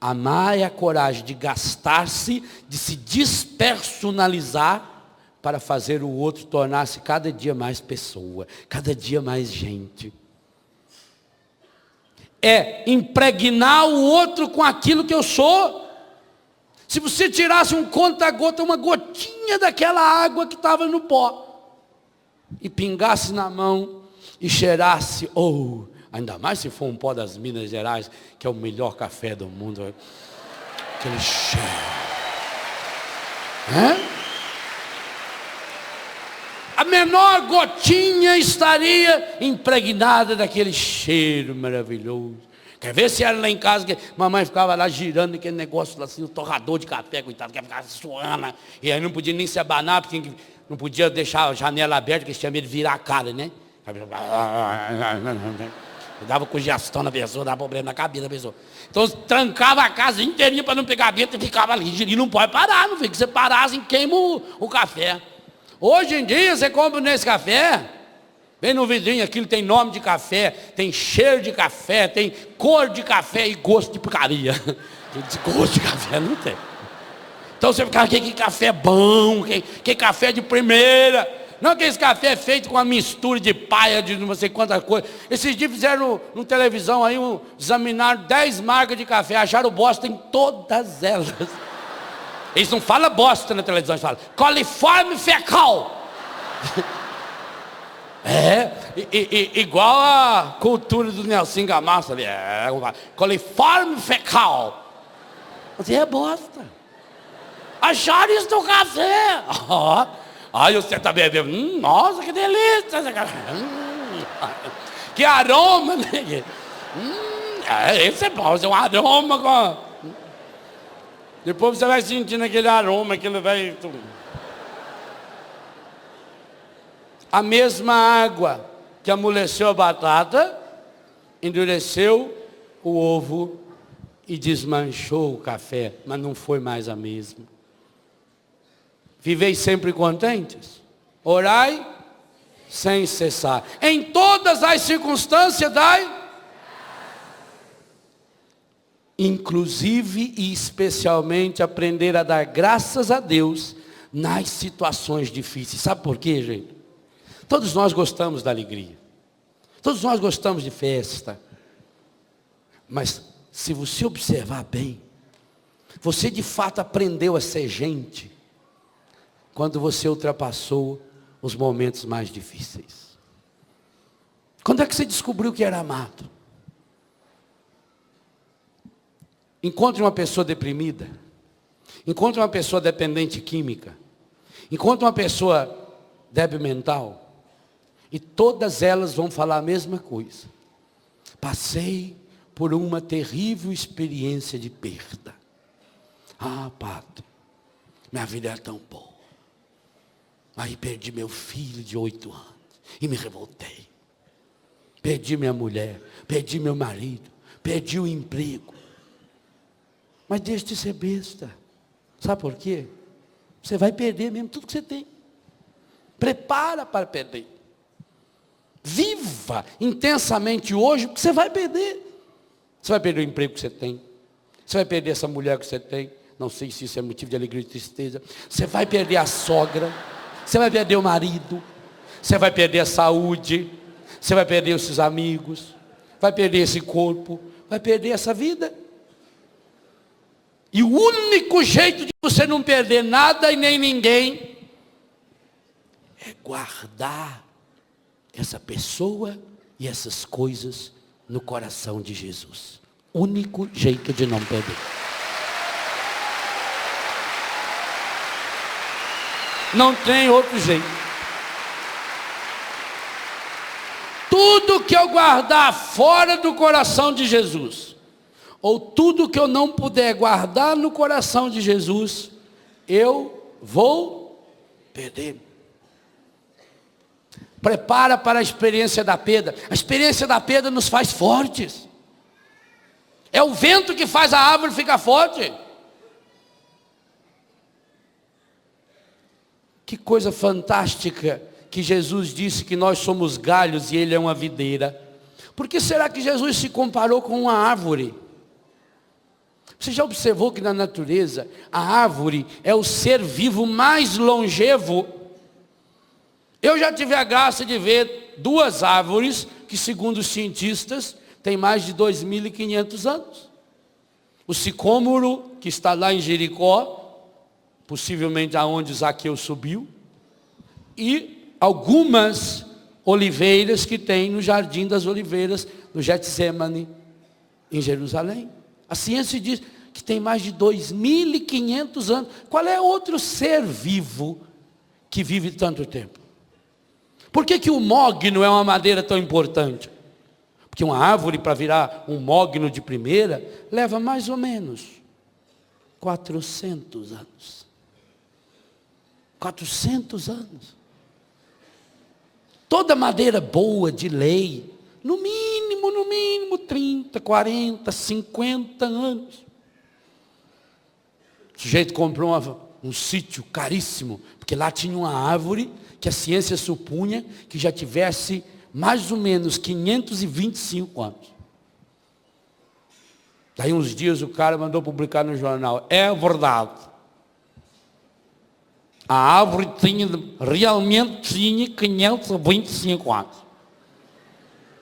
Speaker 2: Amar é a coragem de gastar-se, de se despersonalizar para fazer o outro tornar-se cada dia mais pessoa, cada dia mais gente. É impregnar o outro com aquilo que eu sou. Se você tirasse um conta-gota, uma gotinha daquela água que estava no pó, e pingasse na mão, e cheirasse, ainda mais se for um pó das Minas Gerais, que é o melhor café do mundo, aquele cheiro. A menor gotinha estaria impregnada daquele cheiro maravilhoso. Quer ver se era lá em casa, que mamãe ficava lá girando aquele negócio lá assim, o torrador de café, coitado, que ficava suando, e aí não podia nem se abanar, porque não podia deixar a janela aberta, porque tinha medo de virar a cara, né? Dava congestão na pessoa, dava problema na cabeça da pessoa. Então trancava a casa inteirinha para não pegar vento e ficava ali, e não pode parar, não fica, que você parar assim, queima o café. Hoje em dia, você compra nesse café, vem no vidrinho, aquilo tem nome de café, tem cheiro de café, tem cor de café e gosto de porcaria. Gosto de café não tem. Então você fica, que café bom, que café de primeira. Não que esse café é feito com uma mistura de paia, de não sei quantas coisas. Esses dias fizeram no televisão aí, examinaram 10 marcas de café, acharam bosta em todas elas. Eles não falam bosta na televisão, eles falam coliforme fecal. Igual a cultura do Nelson Gamassa ali. Coliforme fecal. Você é bosta. Acharam isso no café. Aí você está bebendo. Nossa, que delícia. Que aroma, né? Esse é bom, é um aroma com... Depois você vai sentindo aquele aroma, aquilo vai... A mesma água que amoleceu a batata, endureceu o ovo e desmanchou o café, mas não foi mais a mesma. Viveis sempre contentes? Orai sem cessar. Em todas as circunstâncias dai... Inclusive e especialmente aprender a dar graças a Deus nas situações difíceis. Sabe por quê, gente? Todos nós gostamos da alegria. Todos nós gostamos de festa. Mas se você observar bem, você de fato aprendeu a ser gente quando você ultrapassou os momentos mais difíceis. Quando é que você descobriu que era amado? Encontre uma pessoa deprimida, encontre uma pessoa dependente química, encontre uma pessoa débil mental, e todas elas vão falar a mesma coisa. Passei por uma terrível experiência de perda. Padre, minha vida era tão boa. Aí perdi meu filho de 8 anos e me revoltei. Perdi minha mulher, perdi meu marido, perdi o emprego. Mas deixe de ser besta. Sabe por quê? Você vai perder mesmo tudo que você tem. Prepara para perder. Viva intensamente hoje, porque você vai perder. Você vai perder o emprego que você tem. Você vai perder essa mulher que você tem. Não sei se isso é motivo de alegria ou de tristeza. Você vai perder a sogra. Você vai perder o marido. Você vai perder a saúde. Você vai perder os seus amigos. Vai perder esse corpo. Vai perder essa vida. E o único jeito de você não perder nada e nem ninguém é guardar essa pessoa e essas coisas no coração de Jesus. Único jeito de não perder. Não tem outro jeito. Tudo que eu guardar fora do coração de Jesus, ou tudo que eu não puder guardar no coração de Jesus, eu vou perder. Prepara para a experiência da perda. A experiência da perda nos faz fortes. É o vento que faz a árvore ficar forte. Que coisa fantástica que Jesus disse que nós somos galhos e Ele é uma videira. Por que será que Jesus se comparou com uma árvore? Você já observou que na natureza a árvore é o ser vivo mais longevo? Eu já tive a graça de ver duas árvores que, segundo os cientistas, têm mais de 2.500 anos. O sicômoro, que está lá em Jericó, possivelmente aonde Zaqueu subiu, e algumas oliveiras que tem no Jardim das Oliveiras, no Getsemane, em Jerusalém. A ciência diz que tem mais de 2.500 anos. Qual é outro ser vivo que vive tanto tempo? Por que o mogno é uma madeira tão importante? Porque uma árvore, para virar um mogno de primeira, leva mais ou menos 400 anos. 400 anos. Toda madeira boa de lei, no mínimo 30, 40, 50 anos. O sujeito comprou um sítio caríssimo, porque lá tinha uma árvore que a ciência supunha que já tivesse mais ou menos 525 anos. Daí uns dias o cara mandou publicar no jornal: é verdade, a árvore realmente tinha 525 anos.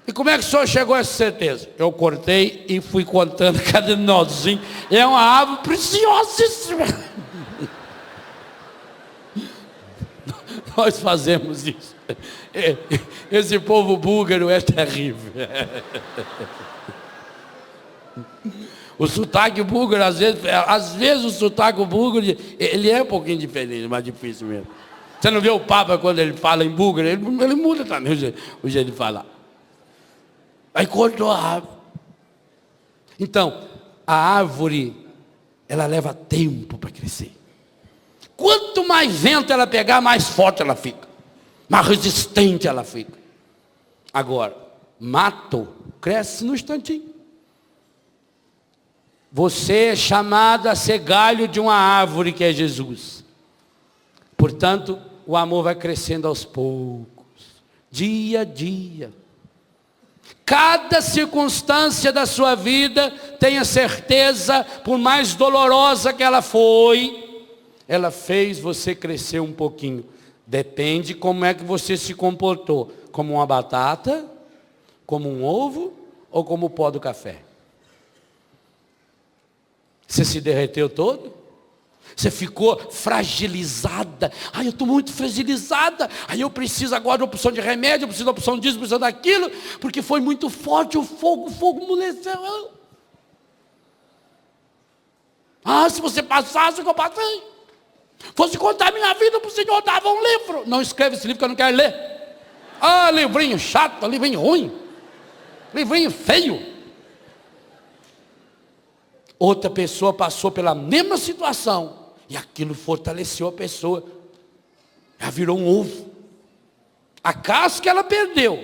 Speaker 2: E como é que o senhor chegou a essa certeza? Eu cortei e fui contando cada nozinho. É uma árvore preciosíssima. Nós fazemos isso. Esse povo búlgaro é terrível. O sotaque búlgaro, às vezes o sotaque búlgaro, ele é um pouquinho diferente, mais difícil mesmo. Você não vê o Papa quando ele fala em búlgaro, ele muda também o jeito de falar. Aí cortou a árvore. Então, a árvore, ela leva tempo para crescer. Quanto mais vento ela pegar, mais forte ela fica. Mais resistente ela fica. Agora, mato cresce no instantinho. Você é chamado a ser galho de uma árvore que é Jesus. Portanto, o amor vai crescendo aos poucos, dia a dia. Cada circunstância da sua vida, tenha certeza, por mais dolorosa que ela foi, ela fez você crescer um pouquinho. Depende como é que você se comportou. Como uma batata, como um ovo ou como o pó do café. Você se derreteu todo? Você ficou fragilizada. Ai, eu estou muito fragilizada. Ai, eu preciso agora de opção de remédio, eu preciso de opção disso, eu preciso daquilo, porque foi muito forte o fogo amoleceu. Ah, se você passasse o que eu passei. Fosse contar a minha vida para o Senhor, dava um livro. Não escreve esse livro que eu não quero ler. Ah, livrinho chato, livrinho ruim. Livrinho feio. Outra pessoa passou pela mesma situação e aquilo fortaleceu a pessoa. Ela virou um ovo. A casca ela perdeu.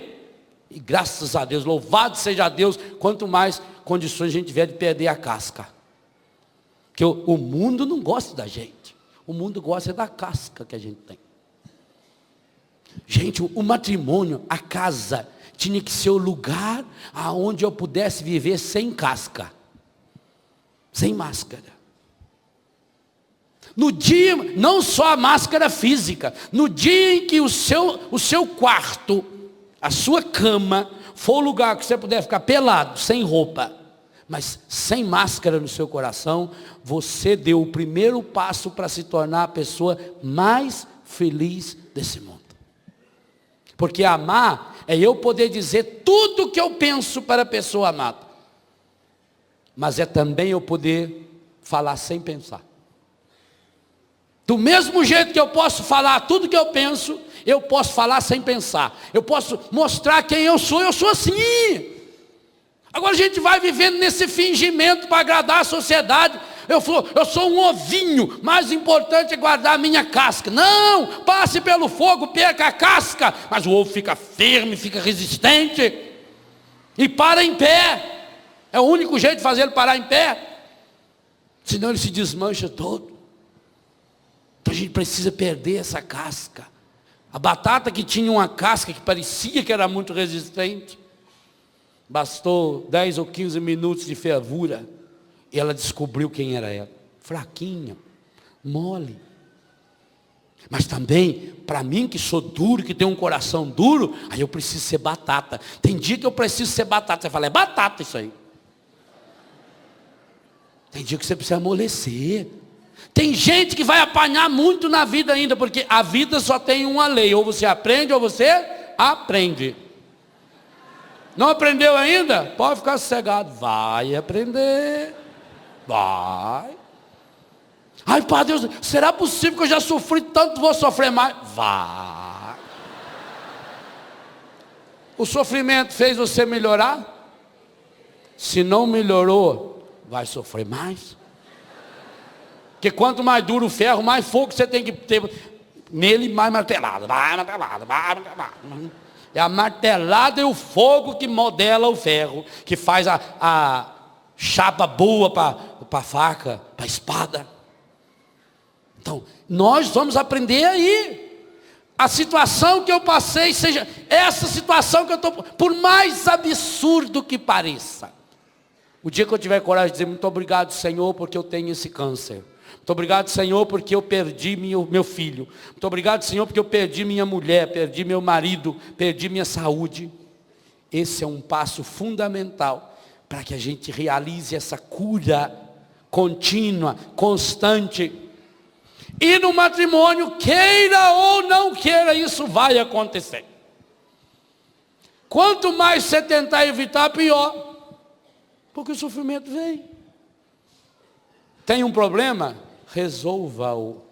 Speaker 2: E graças a Deus, louvado seja Deus, quanto mais condições a gente tiver de perder a casca. Porque o mundo não gosta da gente. O mundo gosta da casca que a gente tem. Gente, o matrimônio, a casa, tinha que ser o lugar aonde eu pudesse viver sem casca, sem máscara. No dia, não só a máscara física, no dia em que o seu quarto, a sua cama, for o lugar que você puder ficar pelado, sem roupa, mas sem máscara no seu coração, você deu o primeiro passo para se tornar a pessoa mais feliz desse mundo. Porque amar é eu poder dizer tudo o que eu penso para a pessoa amada, mas é também eu poder falar sem pensar. Do mesmo jeito que eu posso falar tudo que eu penso, eu posso falar sem pensar. Eu posso mostrar quem eu sou assim. Agora a gente vai vivendo nesse fingimento para agradar a sociedade. Eu sou um ovinho, mais importante é guardar a minha casca. Não, passe pelo fogo, perca a casca. Mas o ovo fica firme, fica resistente. E para em pé. É o único jeito de fazer ele parar em pé. Senão ele se desmancha todo. Então a gente precisa perder essa casca. A batata que tinha uma casca que parecia que era muito resistente, bastou 10 ou 15 minutos de fervura e ela descobriu quem era ela. Fraquinha, mole. Mas também, para mim que sou duro, que tenho um coração duro, aí eu preciso ser batata. Tem dia que eu preciso ser batata. Você fala, é batata isso aí. Tem dia que você precisa amolecer. Tem gente que vai apanhar muito na vida ainda, porque a vida só tem uma lei, ou você aprende ou você aprende. Não aprendeu ainda? Pode ficar sossegado, vai aprender, vai. Ai, Padre Deus, será possível que eu já sofri tanto, vou sofrer mais? Vai. O sofrimento fez você melhorar? Se não melhorou, vai sofrer mais. Porque quanto mais duro o ferro, mais fogo você tem que ter nele, mais martelada. Vai martelada, vai martelada. É a martelada e o fogo que modela o ferro, que faz a chapa boa para a faca, para a espada. Então, nós vamos aprender aí. A situação que eu passei, seja essa situação que eu estou, por mais absurdo que pareça. O dia que eu tiver coragem de dizer, muito obrigado, Senhor, porque eu tenho esse câncer. Muito obrigado, Senhor, porque eu perdi meu filho. Muito obrigado, Senhor, porque eu perdi minha mulher, perdi meu marido, perdi minha saúde. Esse é um passo fundamental para que a gente realize essa cura contínua, constante. E no matrimônio, queira ou não queira, isso vai acontecer. Quanto mais você tentar evitar, pior. Porque o sofrimento vem. Tem um problema? Resolva-o.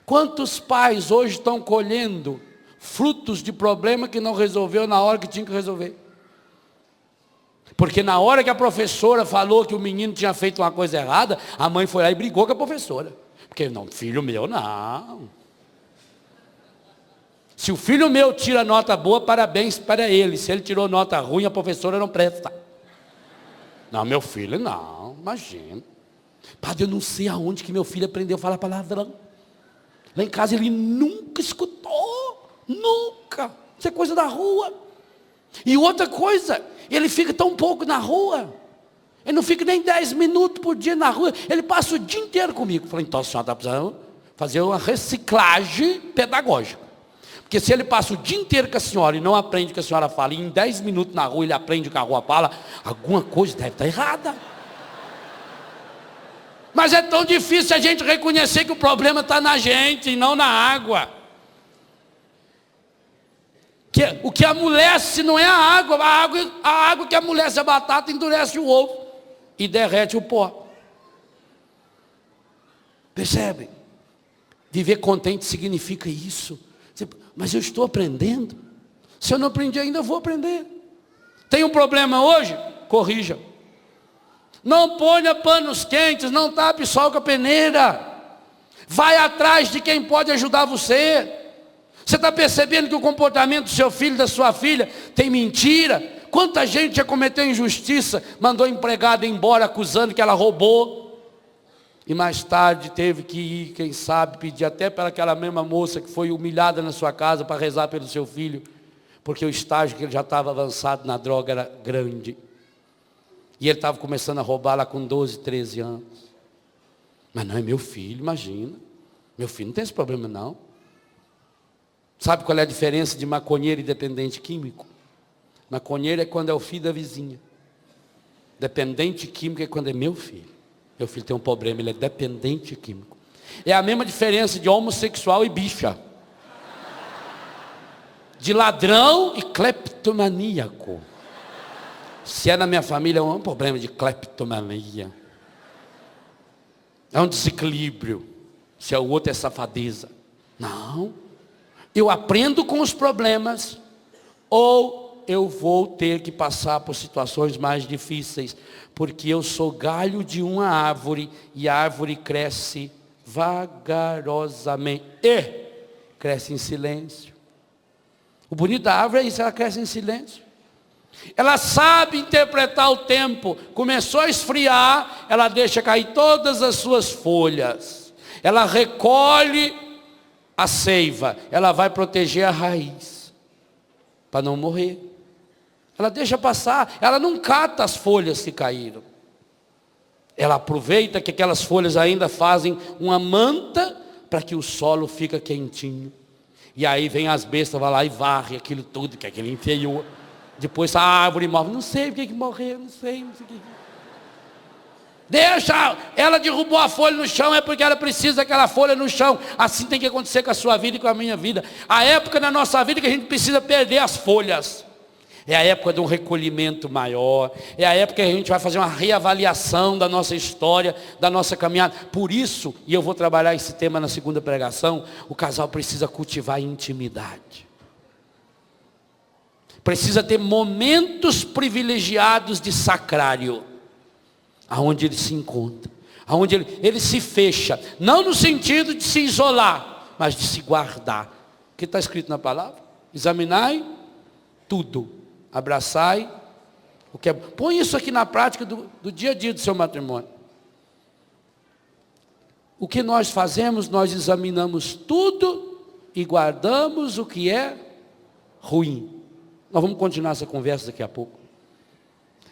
Speaker 2: Quantos pais hoje estão colhendo frutos de problema que não resolveu na hora que tinha que resolver? Porque na hora que a professora falou que o menino tinha feito uma coisa errada, a mãe foi lá e brigou com a professora. Porque não, filho meu não. Se o filho meu tira nota boa, parabéns para ele. Se ele tirou nota ruim, a professora não presta. Não, meu filho não, imagina. Padre, eu não sei aonde que meu filho aprendeu a falar palavrão. Lá em casa ele nunca escutou, nunca. Isso é coisa da rua. E outra coisa, ele fica tão pouco na rua. Ele não fica nem 10 minutos por dia na rua. Ele passa o dia inteiro comigo. Eu falei, então a senhora está precisando fazer uma reciclagem pedagógica. Porque se ele passa o dia inteiro com a senhora e não aprende o que a senhora fala, e em 10 minutos na rua ele aprende o que a rua fala, alguma coisa deve estar errada. Mas é tão difícil a gente reconhecer que o problema está na gente e não na água. O que amolece não é a água que amolece a batata endurece o ovo e derrete o pó. Percebe? Viver contente significa isso. Mas eu estou aprendendo. Se eu não aprendi ainda, eu vou aprender. Tem um problema hoje? Corrija. Não ponha panos quentes, não tape sol com a peneira. Vai atrás de quem pode ajudar você. Você está percebendo que o comportamento do seu filho, da sua filha, tem mentira? Quanta gente já cometeu injustiça, mandou a empregada embora acusando que ela roubou. e mais tarde teve que ir, quem sabe, pedir até para aquela mesma moça que foi humilhada na sua casa para rezar pelo seu filho, porque o estágio que ele já estava avançado na droga era grande. E ele estava começando a roubar lá com 12, 13 anos. Mas não é meu filho, imagina. Meu filho não tem esse problema não. Sabe qual é a diferença de maconheiro e dependente químico? Maconheiro é quando é o filho da vizinha. Dependente químico é quando é meu filho. Meu filho tem um problema, ele é dependente químico. É a mesma diferença de homossexual e bicha. De ladrão e cleptomaníaco. Se é na minha família, é um problema de cleptomania. É um desequilíbrio. Se é o outro, é safadeza. Não. Eu aprendo com os problemas, ou eu vou ter que passar por situações mais difíceis, porque eu sou galho de uma árvore, e a árvore cresce vagarosamente, e cresce em silêncio. O bonito da árvore é isso, ela cresce em silêncio. Ela sabe interpretar o tempo. Começou a esfriar, ela deixa cair todas as suas folhas. Ela recolhe a seiva, ela vai proteger a raiz, para não morrer. Ela deixa passar, ela não cata as folhas que caíram. Ela aproveita que aquelas folhas ainda fazem uma manta, para que o solo fica quentinho. E aí vem as bestas, vai lá e varre aquilo tudo, que é aquele interior. Depois a árvore morre, não sei porque que morreu, não sei o que. Deixa, ela derrubou a folha no chão, é porque ela precisa daquela folha no chão. Assim tem que acontecer com a sua vida e com a minha vida. A época na nossa vida que a gente precisa perder as folhas. É a época de um recolhimento maior. É a época que a gente vai fazer uma reavaliação da nossa história, da nossa caminhada. Por isso, e eu vou trabalhar esse tema na segunda pregação, o casal precisa cultivar intimidade. Precisa ter momentos privilegiados de sacrário, aonde ele se encontra, aonde ele se fecha, não no sentido de se isolar, mas de se guardar. O que está escrito na palavra? Examinai tudo, abraçai o que é. Põe isso aqui na prática do dia a dia do seu matrimônio. O que nós fazemos, nós examinamos tudo e guardamos o que é ruim. Nós vamos continuar essa conversa daqui a pouco.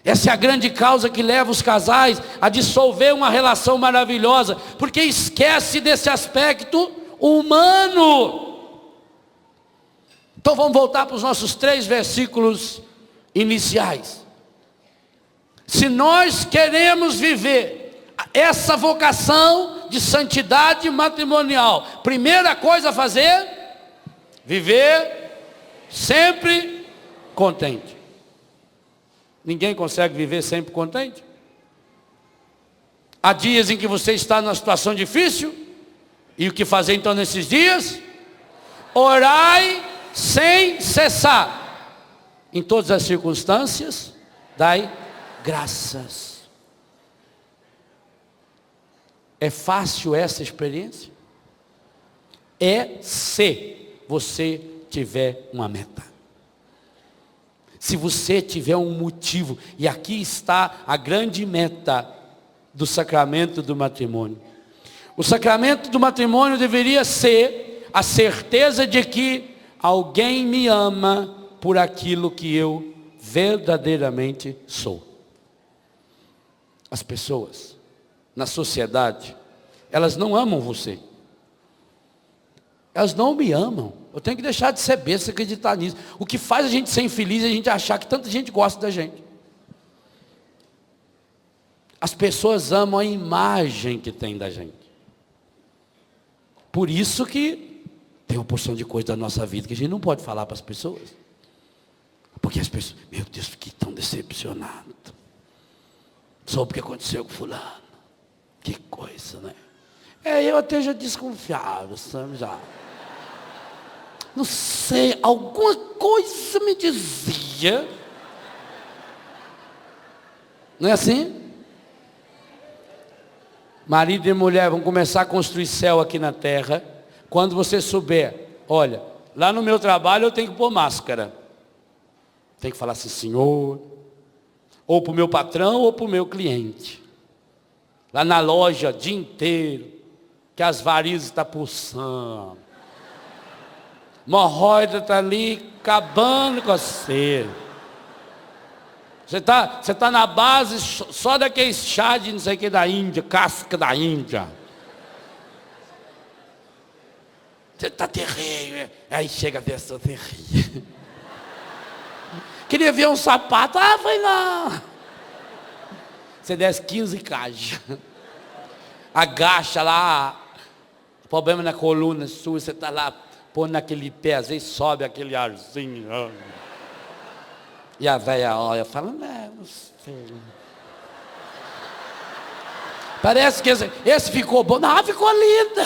Speaker 2: Essa é a grande causa que leva os casais a dissolver uma relação maravilhosa, porque esquece desse aspecto humano. Então vamos voltar para os nossos 3 versículos iniciais. Se nós queremos viver essa vocação de santidade matrimonial, primeira coisa a fazer, viver sempre contente. Ninguém consegue viver sempre contente. Há dias em que você está numa situação difícil, e o que fazer então nesses dias? Orai sem cessar. Em todas as circunstâncias, dai graças. É fácil essa experiência? É se você tiver uma meta. Se você tiver um motivo, e aqui está a grande meta do sacramento do matrimônio. O sacramento do matrimônio deveria ser a certeza de que alguém me ama por aquilo que eu verdadeiramente sou. As pessoas na sociedade, elas não amam você. Elas não me amam. Eu tenho que deixar de ser besta, acreditar nisso. O que faz a gente ser infeliz é a gente achar que tanta gente gosta da gente. As pessoas amam a imagem que tem da gente. Por isso que tem uma porção de coisa da nossa vida que a gente não pode falar para as pessoas. Porque as pessoas, meu Deus, fiquei tão decepcionado. Soube o que aconteceu com fulano. Que coisa, né? Eu até já desconfiava, sabe, já. Não sei, alguma coisa me dizia. Não é assim? Marido e mulher vão começar a construir céu aqui na terra. Quando você souber, olha, lá no meu trabalho eu tenho que pôr máscara. Tem que falar assim, Senhor, ou para o meu patrão ou para o meu cliente. lá na loja o dia inteiro, que as varizes estão pulsando. Hemorroida está ali acabando com você. Você tá na base só daquele chá de não sei o que da Índia, casca da Índia. Você está terrível. Aí chega a pessoa terrível. Queria ver um sapato. Ah, foi não. Você desce 15 caixas. Agacha lá. Problema na coluna sua. Você está lá pondo naquele pé. Às vezes sobe aquele arzinho. E a velha olha e fala, não sei. Parece que esse ficou bom. Não, ficou linda.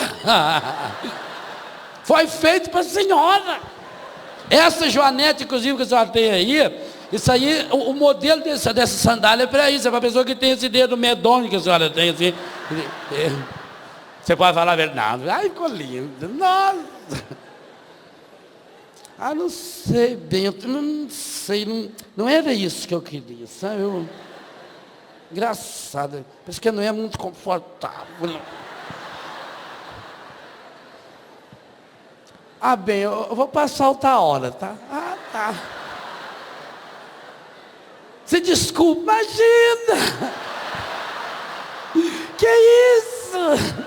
Speaker 2: Foi feito para a senhora. Essa joanete, inclusive, que a senhora tem aí, isso aí, o modelo dessa sandália é para isso. É para a pessoa que tem esse dedo medonho que a senhora tem. Assim. Você pode falar a verdade. Ai, ficou lindo. Nossa. Ah, não sei, Bento, não sei, não era isso que eu queria, sabe? Engraçado, parece que não é muito confortável. Não. Ah, bem, eu vou passar outra hora, tá? Ah, tá. Você desculpa, imagina! Que isso?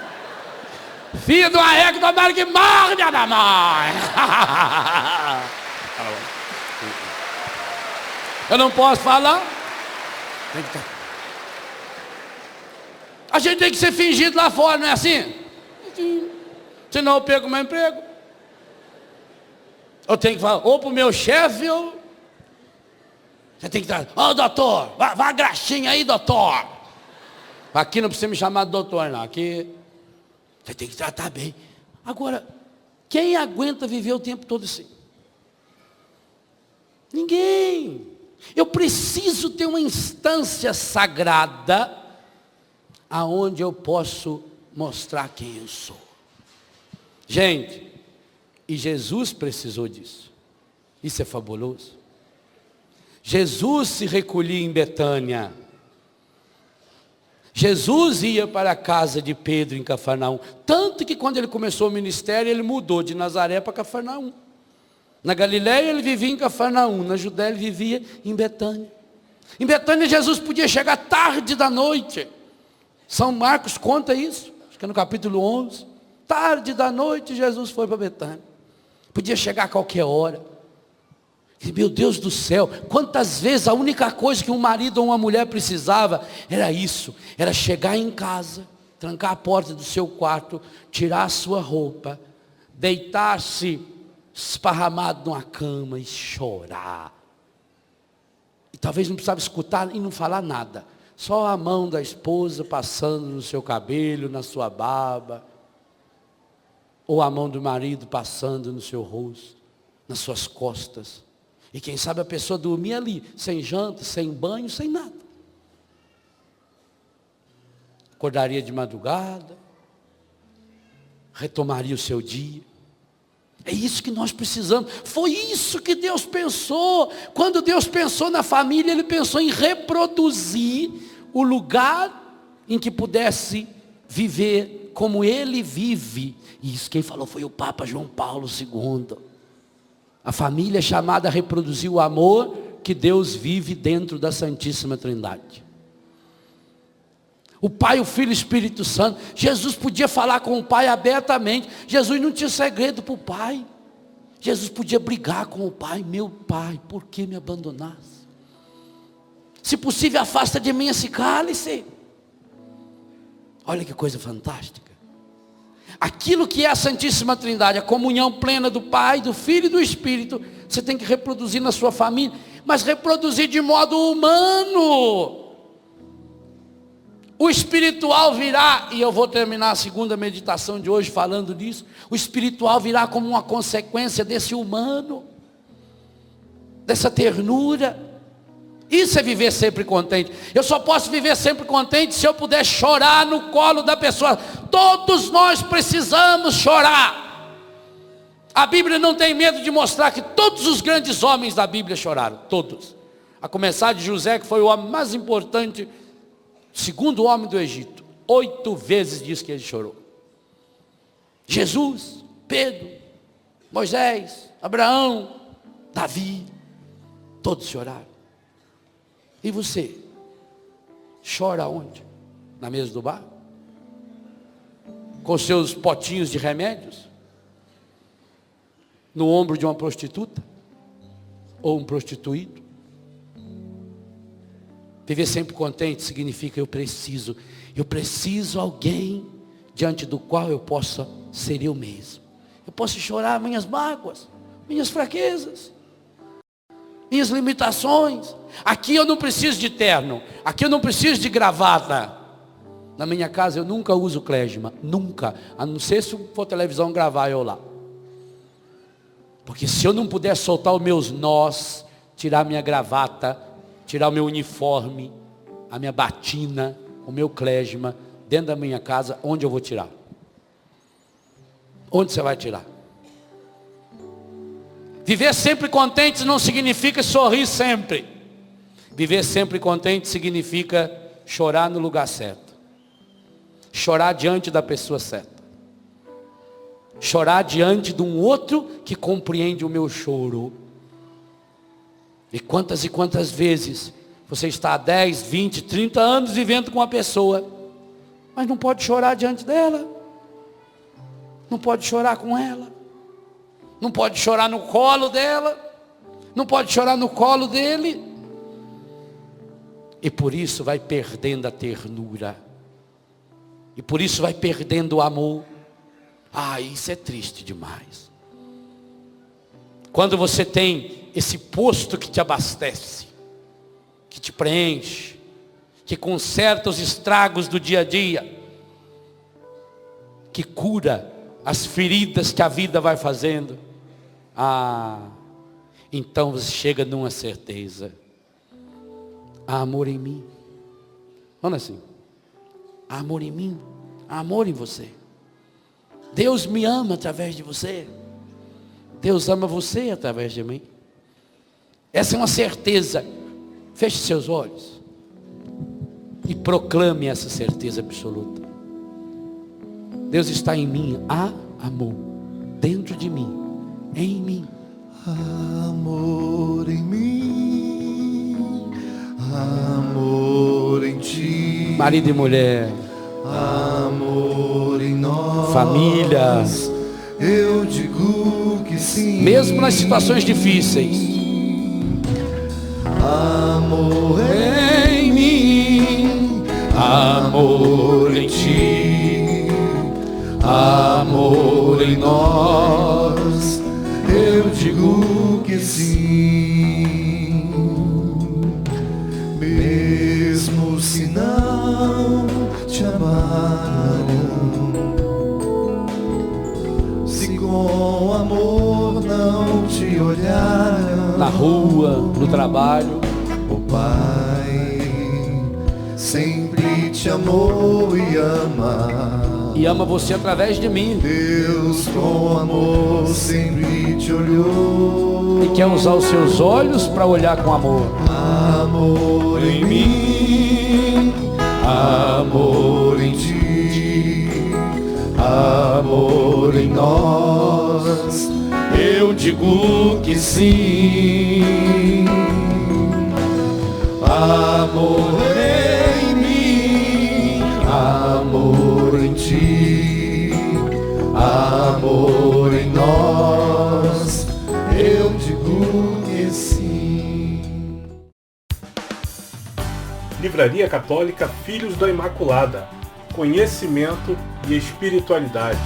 Speaker 2: Filho de uma régua, tomara que morre, minha mãe! Eu não posso falar? A gente tem que ser fingido lá fora, não é assim? Senão eu perco meu emprego. Eu tenho que falar, ou pro meu chefe, ou... Você tem que estar, ô doutor, vá graxinha aí, doutor. Aqui não precisa me chamar de doutor, não. Aqui... Você tem que tratar bem. Agora, quem aguenta viver o tempo todo assim? Ninguém. Eu preciso ter uma instância sagrada aonde eu posso mostrar quem eu sou. Gente, e Jesus precisou disso. Isso é fabuloso. Jesus se recolhia em Betânia. Jesus ia para a casa de Pedro em Cafarnaum. Tanto que quando ele começou o ministério, ele mudou de Nazaré para Cafarnaum. Na Galiléia ele vivia em Cafarnaum. Na Judéia ele vivia em Betânia. Em Betânia Jesus podia chegar tarde da noite. São Marcos conta isso. Acho que é no capítulo 11. Tarde da noite Jesus foi para Betânia. Podia chegar a qualquer hora. E, meu Deus do céu, quantas vezes a única coisa que um marido ou uma mulher precisava era isso, era chegar em casa, trancar a porta do seu quarto, tirar a sua roupa, deitar-se esparramado numa cama e chorar. E talvez não precisava escutar e não falar nada, só a mão da esposa passando no seu cabelo, na sua barba, ou a mão do marido passando no seu rosto, nas suas costas. E quem sabe a pessoa dormia ali, sem janta, sem banho, sem nada. Acordaria de madrugada, retomaria o seu dia. É isso que nós precisamos. Foi isso que Deus pensou. Quando Deus pensou na família, Ele pensou em reproduzir o lugar em que pudesse viver como Ele vive. E isso quem falou foi o Papa João Paulo II. A família é chamada a reproduzir o amor que Deus vive dentro da Santíssima Trindade. O Pai, o Filho e o Espírito Santo. Jesus podia falar com o Pai abertamente. Jesus não tinha segredo para o Pai. Jesus podia brigar com o Pai. Meu Pai, por que me abandonaste? Se possível, afasta de mim esse cálice. Olha que coisa fantástica. Aquilo que é a Santíssima Trindade, a comunhão plena do Pai, do Filho e do Espírito, você tem que reproduzir na sua família, mas reproduzir de modo humano. O espiritual virá, e eu vou terminar a segunda meditação de hoje falando disso, o espiritual virá como uma consequência desse humano, dessa ternura. Isso é viver sempre contente. Eu só posso viver sempre contente se eu puder chorar no colo da pessoa. Todos nós precisamos chorar. A Bíblia não tem medo de mostrar que todos os grandes homens da Bíblia choraram. Todos. A começar de José, que foi o homem mais importante, segundo homem do Egito. 8 vezes diz que ele chorou. Jesus, Pedro, Moisés, Abraão, Davi, todos choraram. E você? Chora onde? Na mesa do bar? Com seus potinhos de remédios? No ombro de uma prostituta? Ou um prostituído? Viver sempre contente significa eu preciso alguém diante do qual eu possa ser eu mesmo. Eu posso chorar minhas mágoas, minhas fraquezas, minhas limitações. Aqui eu não preciso de terno, aqui eu não preciso de gravata. Na minha casa eu nunca uso klezma, nunca, a não ser se for televisão gravar eu lá. Porque se eu não puder soltar os meus nós, tirar minha gravata, tirar o meu uniforme, a minha batina, o meu klezma, dentro da minha casa, onde eu vou tirar? Onde você vai tirar? Viver sempre contente não significa sorrir sempre. Viver sempre contente significa chorar no lugar certo. Chorar diante da pessoa certa. Chorar diante de um outro que compreende o meu choro. E quantas vezes você está há 10, 20, 30 anos vivendo com uma pessoa, mas não pode chorar diante dela. Não pode chorar com ela. Não pode chorar no colo dela. Não pode chorar no colo dele. E por isso vai perdendo a ternura. E por isso vai perdendo o amor. Ah, isso é triste demais. Quando você tem esse posto que te abastece, que te preenche, que conserta os estragos do dia a dia, que cura as feridas que a vida vai fazendo. Ah, então você chega numa certeza. Há amor em mim. Olha assim. Há amor em mim. Há amor em você. Deus me ama através de você. Deus ama você através de mim. Essa é uma certeza. Feche seus olhos e proclame essa certeza absoluta. Deus está em mim. Há amor dentro de mim, em mim.
Speaker 3: Amor em mim, amor em ti.
Speaker 2: Marido e mulher,
Speaker 3: amor em nós.
Speaker 2: Família.
Speaker 3: Eu digo que sim.
Speaker 2: Mesmo nas situações difíceis.
Speaker 3: Amor em mim, amor em ti, amor em nós. Eu digo que sim. Mesmo se não te amaram, se com amor não te olharam,
Speaker 2: Na rua, no trabalho,
Speaker 3: o Pai sempre te amou e ama.
Speaker 2: e ama você através de mim.
Speaker 3: Deus com amor sempre te olhou
Speaker 2: E quer usar os seus olhos para olhar com amor.
Speaker 3: Amor em mim, amor em ti, amor em nós. Eu digo que sim. Amor em mim, amor em ti, amor em nós. Eu digo que sim.
Speaker 1: Livraria Católica Filhos da Imaculada. Conhecimento e espiritualidade.